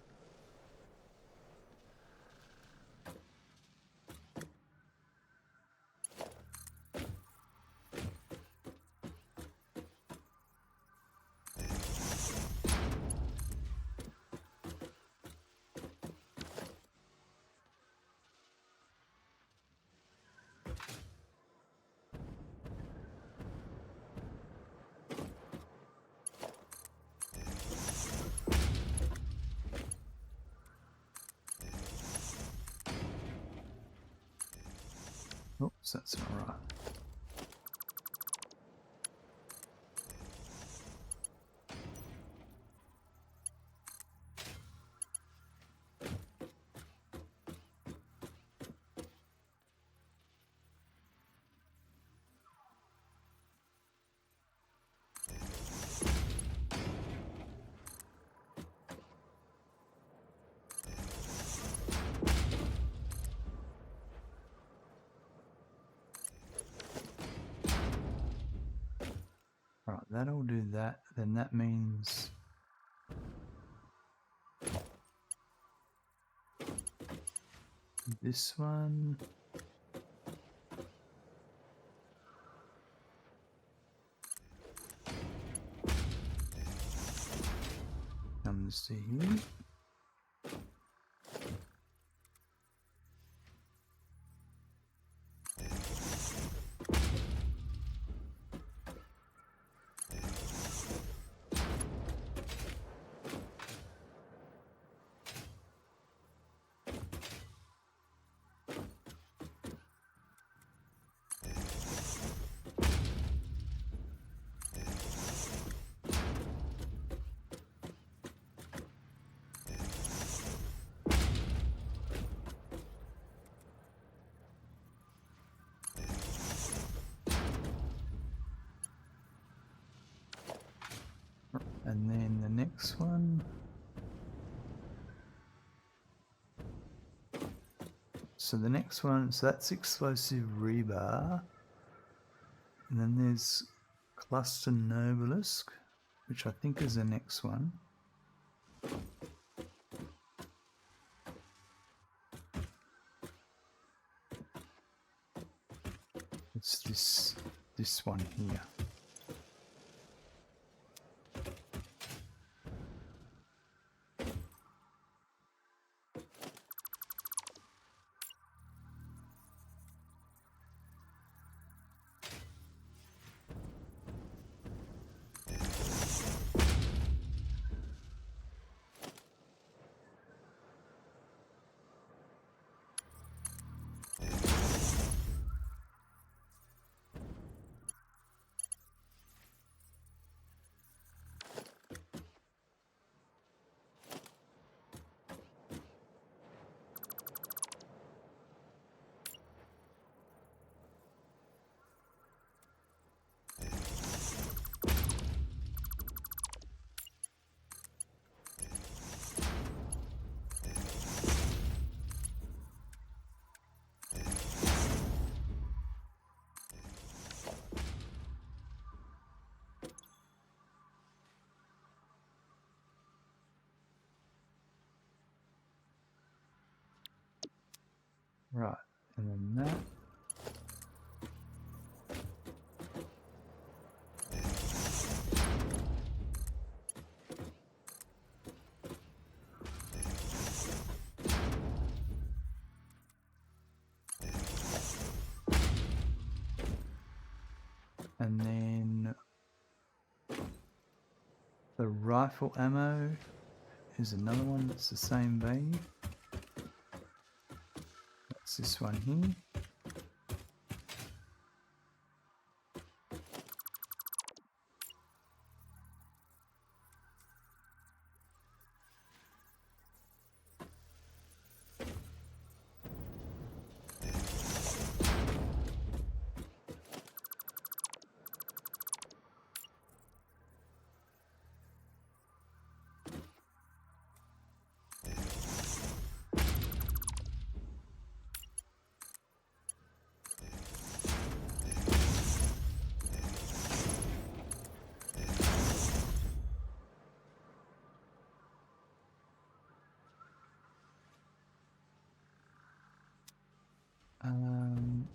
Speaker 1: oops, that's not right. Right, that'll do that. Then that means this one. Comes to here. And then the next one. So the next one, so that's explosive rebar. And then there's cluster nobelisk, which I think is the next one. It's this one here. Right, and then that. And then the rifle ammo is another one that's the same vein. That's this one here. Um,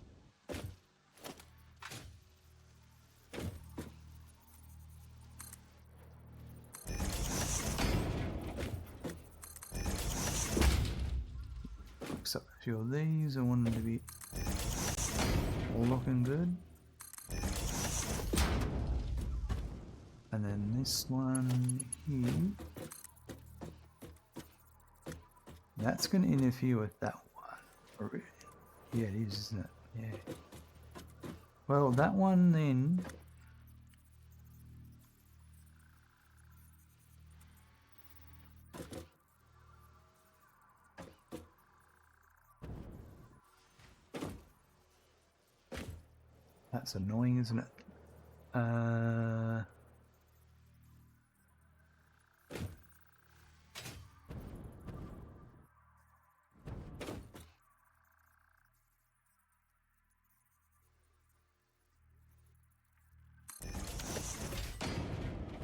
Speaker 1: Fix up a few of these. I want them to be all looking good. And then this one here. That's going to interfere with that one. Really? Yeah, it is, isn't it? Yeah. Well, that one then. That's annoying, isn't it?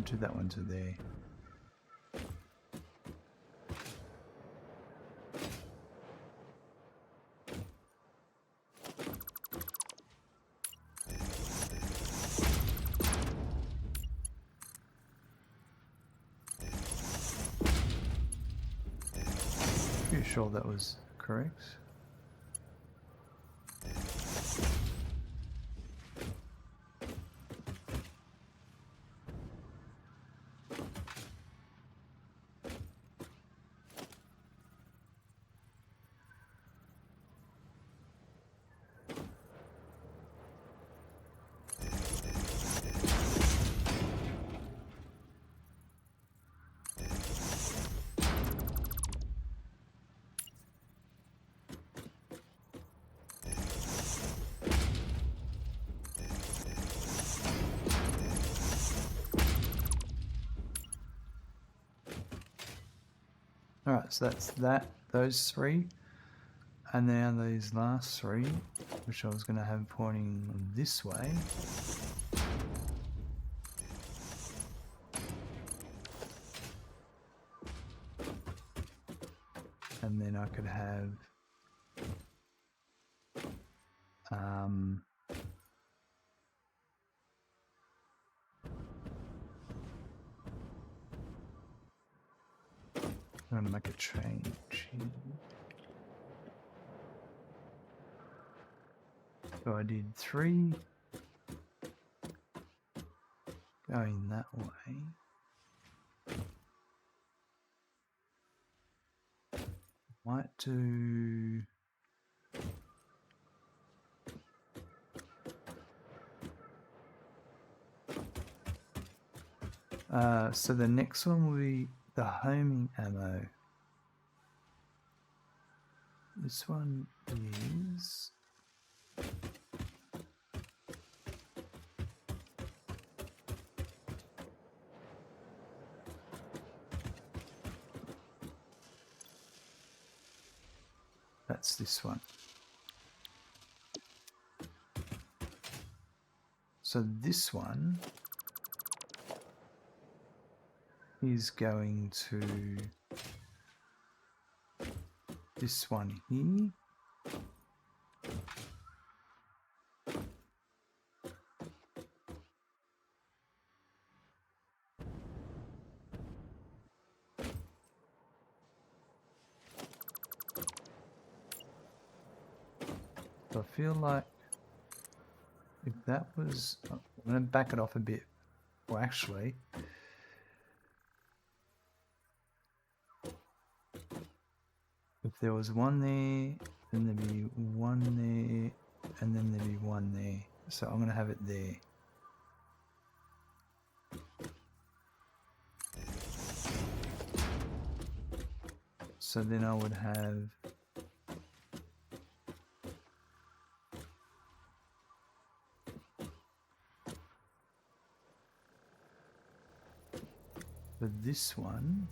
Speaker 1: Do that one to there. Pretty sure that was correct. Alright, so that's those three. And now these last three, which I was going to have pointing this way. And then I could have I'm going to make a change here. So I did 3 going that way. Might do so the next one will be the homing ammo. This one is that's this one. So this one is going to this one here. So I feel like if that was, I'm going to back it off a bit. Well, actually, if there was one there, then there'd be one there, and then there'd be one there. So I'm going to have it there. So then I would have for this one,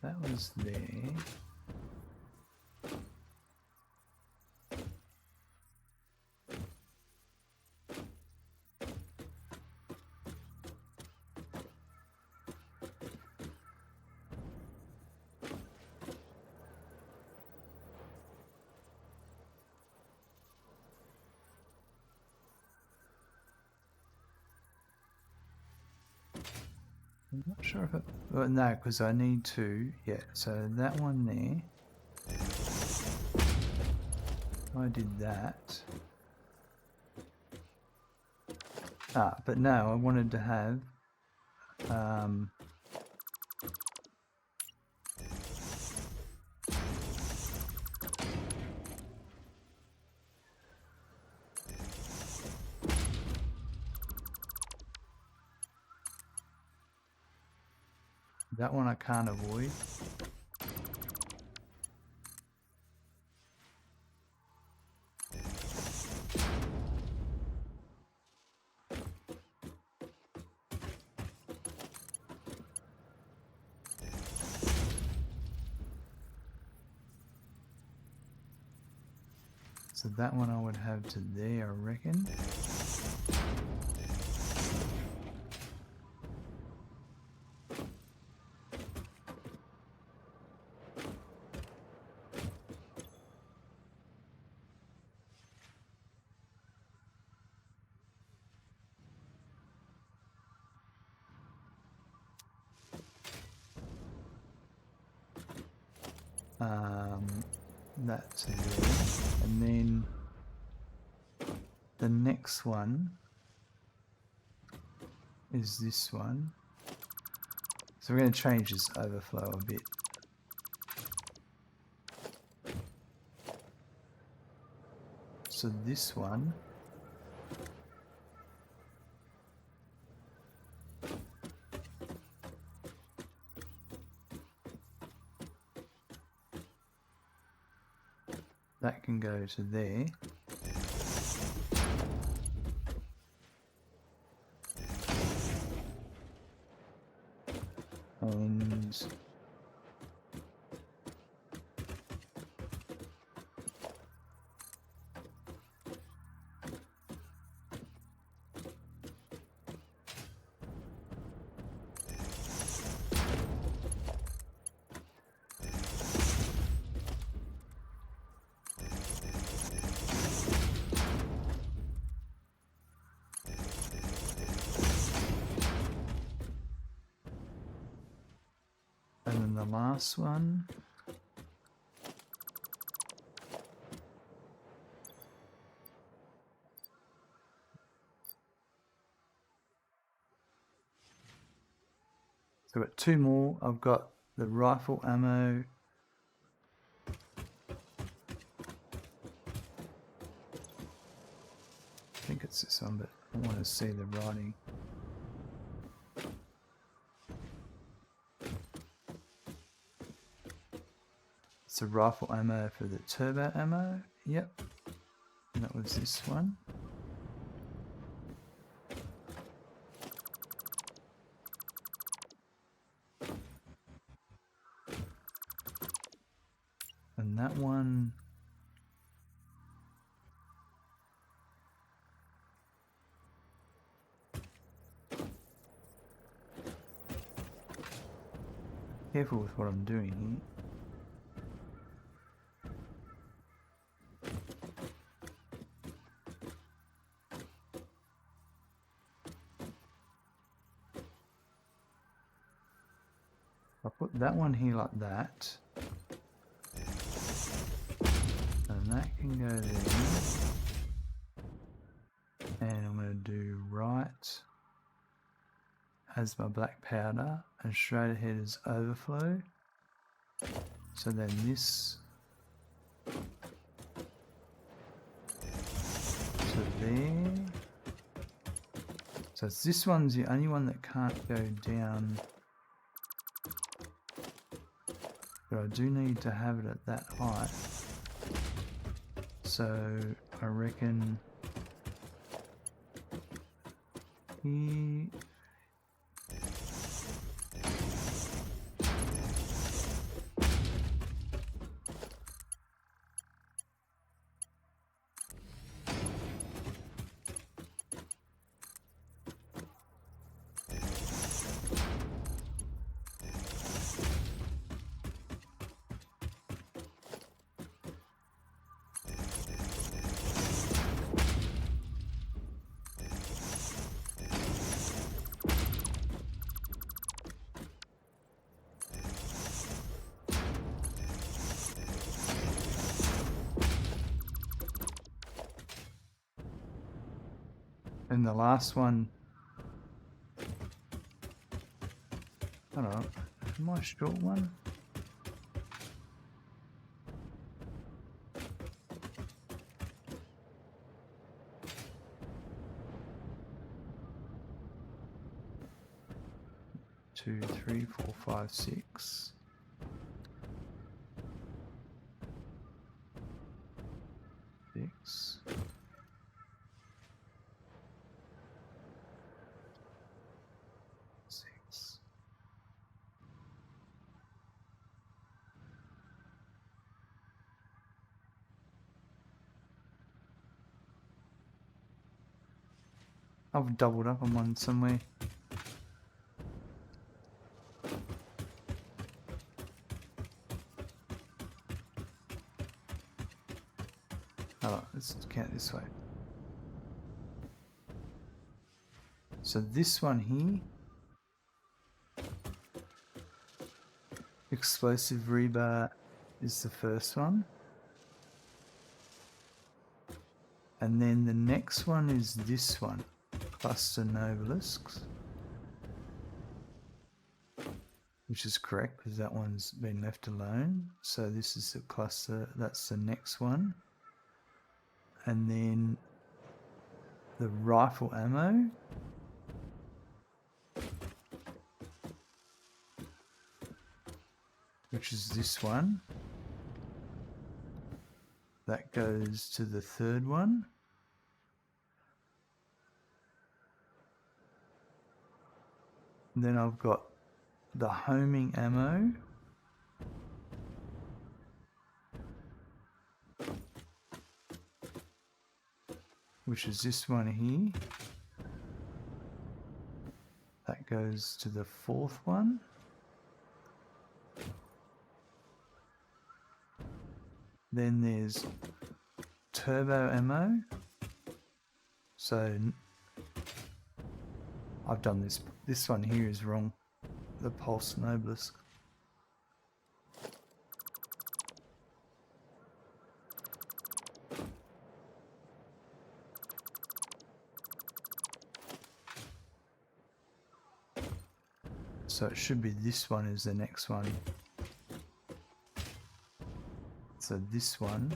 Speaker 1: that was there. I'm not sure if it, well, no, because I need to, yeah, so that one there, I did that. But no, I wanted to have, that one I can't avoid. So that one I would have to there, I reckon. That's there. And then the next one is this one. So we're going to change this overflow a bit. So this one that can go to there. And then the last one. So I've got two more. I've got the rifle ammo. I think it's this one, but I want to see the writing. It's the rifle ammo for the turbo ammo. Yep. And that was this one. And that one. Careful with what I'm doing here. I'll put that one here like that. And that can go there. And I'm going to do right as my black powder and straight ahead as overflow. So then this to there. So it's this one's the only one that can't go down. But I do need to have it at that height. So I reckon here. And the last one, I don't know, am I a short one? Two, three, four, five, six. Six. Six. I've doubled up on one somewhere. Oh, let's count this way. So this one here, Explosive Rebar, is the first one. And then the next one is this one, Cluster Nobelisks. Which is correct because that one's been left alone. So this is the cluster, that's the next one. And then the rifle ammo. Which is this one. That goes to the third one. And then I've got the homing ammo. Which is this one here. That goes to the fourth one. Then there's turbo ammo. So I've done this. This one here is wrong. The Pulse Noblisk. So it should be this one is the next one. So this one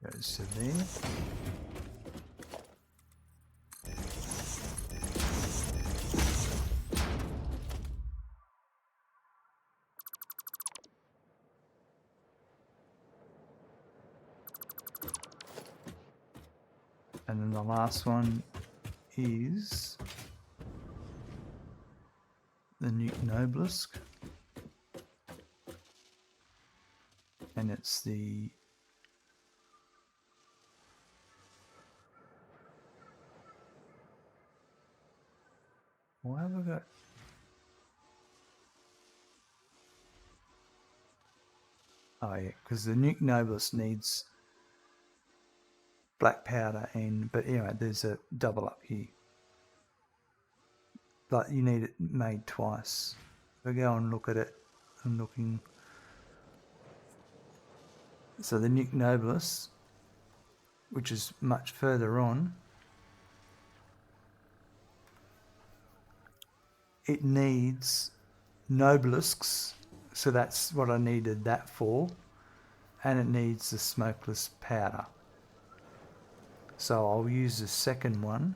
Speaker 1: goes to there. And then the last one is the Nuke Noblisk. And it's the Why have I got... Oh yeah, because the Nuke Noblest needs black powder but anyway, there's a double up here. But you need it made twice. If I go and look at it, I'm looking... So the Nuke Noblest, which is much further on, it needs Nobelisks, so that's what I needed that for, and it needs the Smokeless Powder. So I'll use the second one.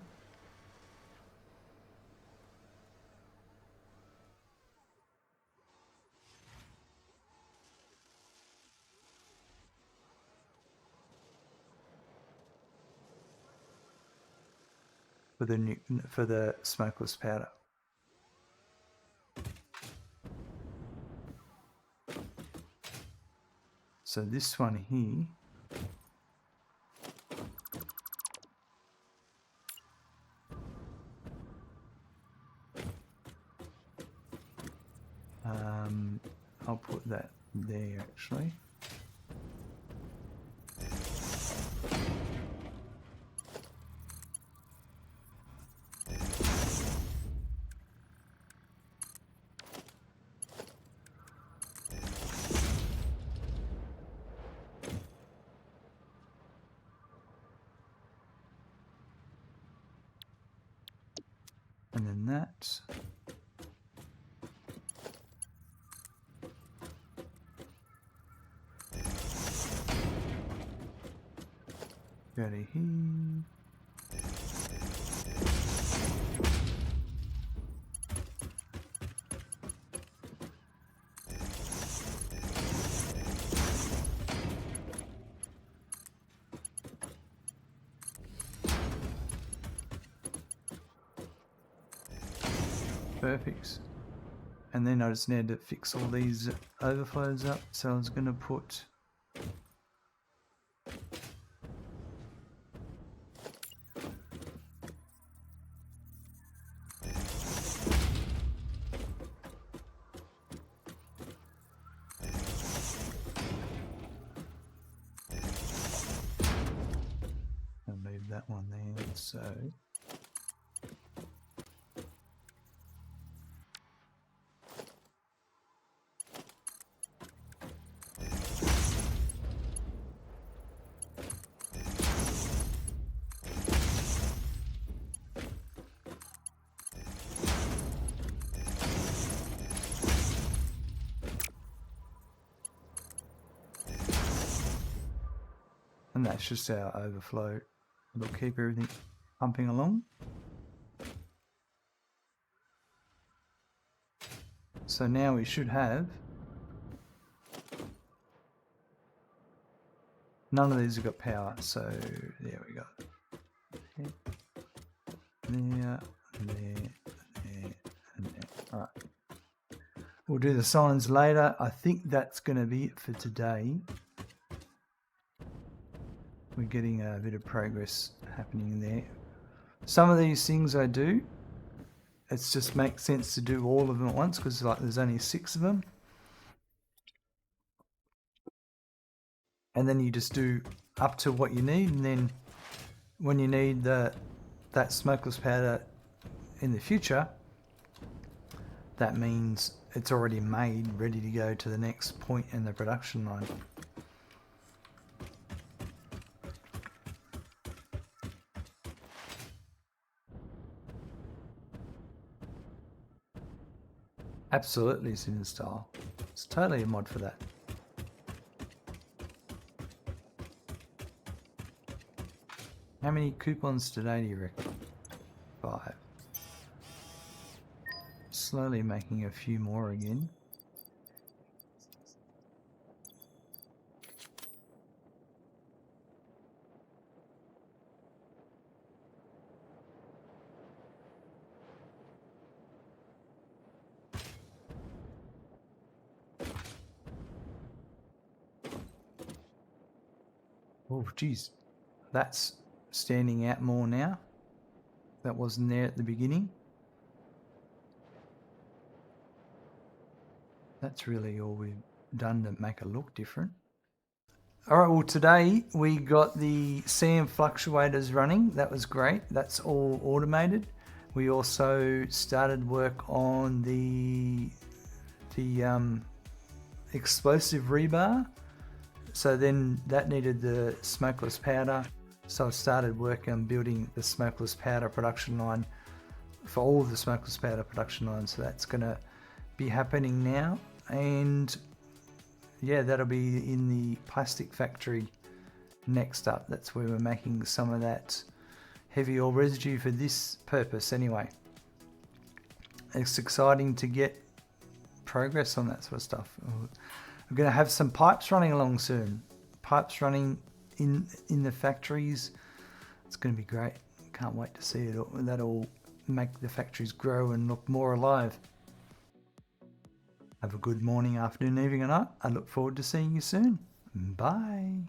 Speaker 1: For the Smokeless Powder. So this one here, I'll put that there actually. And then that. Go to here. Perfect. And then I just need to fix all these overflows up. So I was going to put I'll leave that one there. So and that's just our overflow. It'll keep everything pumping along. So now we should have... None of these have got power, so there we go. Okay. There, and there. Alright. We'll do the signs later. I think that's going to be it for today. We're getting a bit of progress happening there. Some of these things I do, it just makes sense to do all of them at once because like there's only 6 of them. And then you just do up to what you need, and then when you need that smokeless powder in the future, that means it's already made, ready to go to the next point in the production line. Absolutely Cinder style. It's totally a mod for that. How many coupons today do you reckon? 5. Slowly making a few more again. Oh, geez. That's standing out more now. That wasn't there at the beginning. That's really all we've done to make it look different. All right, well, today we got the SAM Fluctuators running. That was great. That's all automated. We also started work on the Explosive Rebar. So then that needed the Smokeless Powder. So I started working on building the Smokeless Powder production line for all the Smokeless Powder production lines. So that's going to be happening now. And yeah, that'll be in the plastic factory next up. That's where we're making some of that heavy oil residue for this purpose anyway. It's exciting to get progress on that sort of stuff. We're going to have some pipes running along soon. Pipes running in the factories. It's going to be great. Can't wait to see it. That'll make the factories grow and look more alive. Have a good morning, afternoon, evening or night. I look forward to seeing you soon. Bye.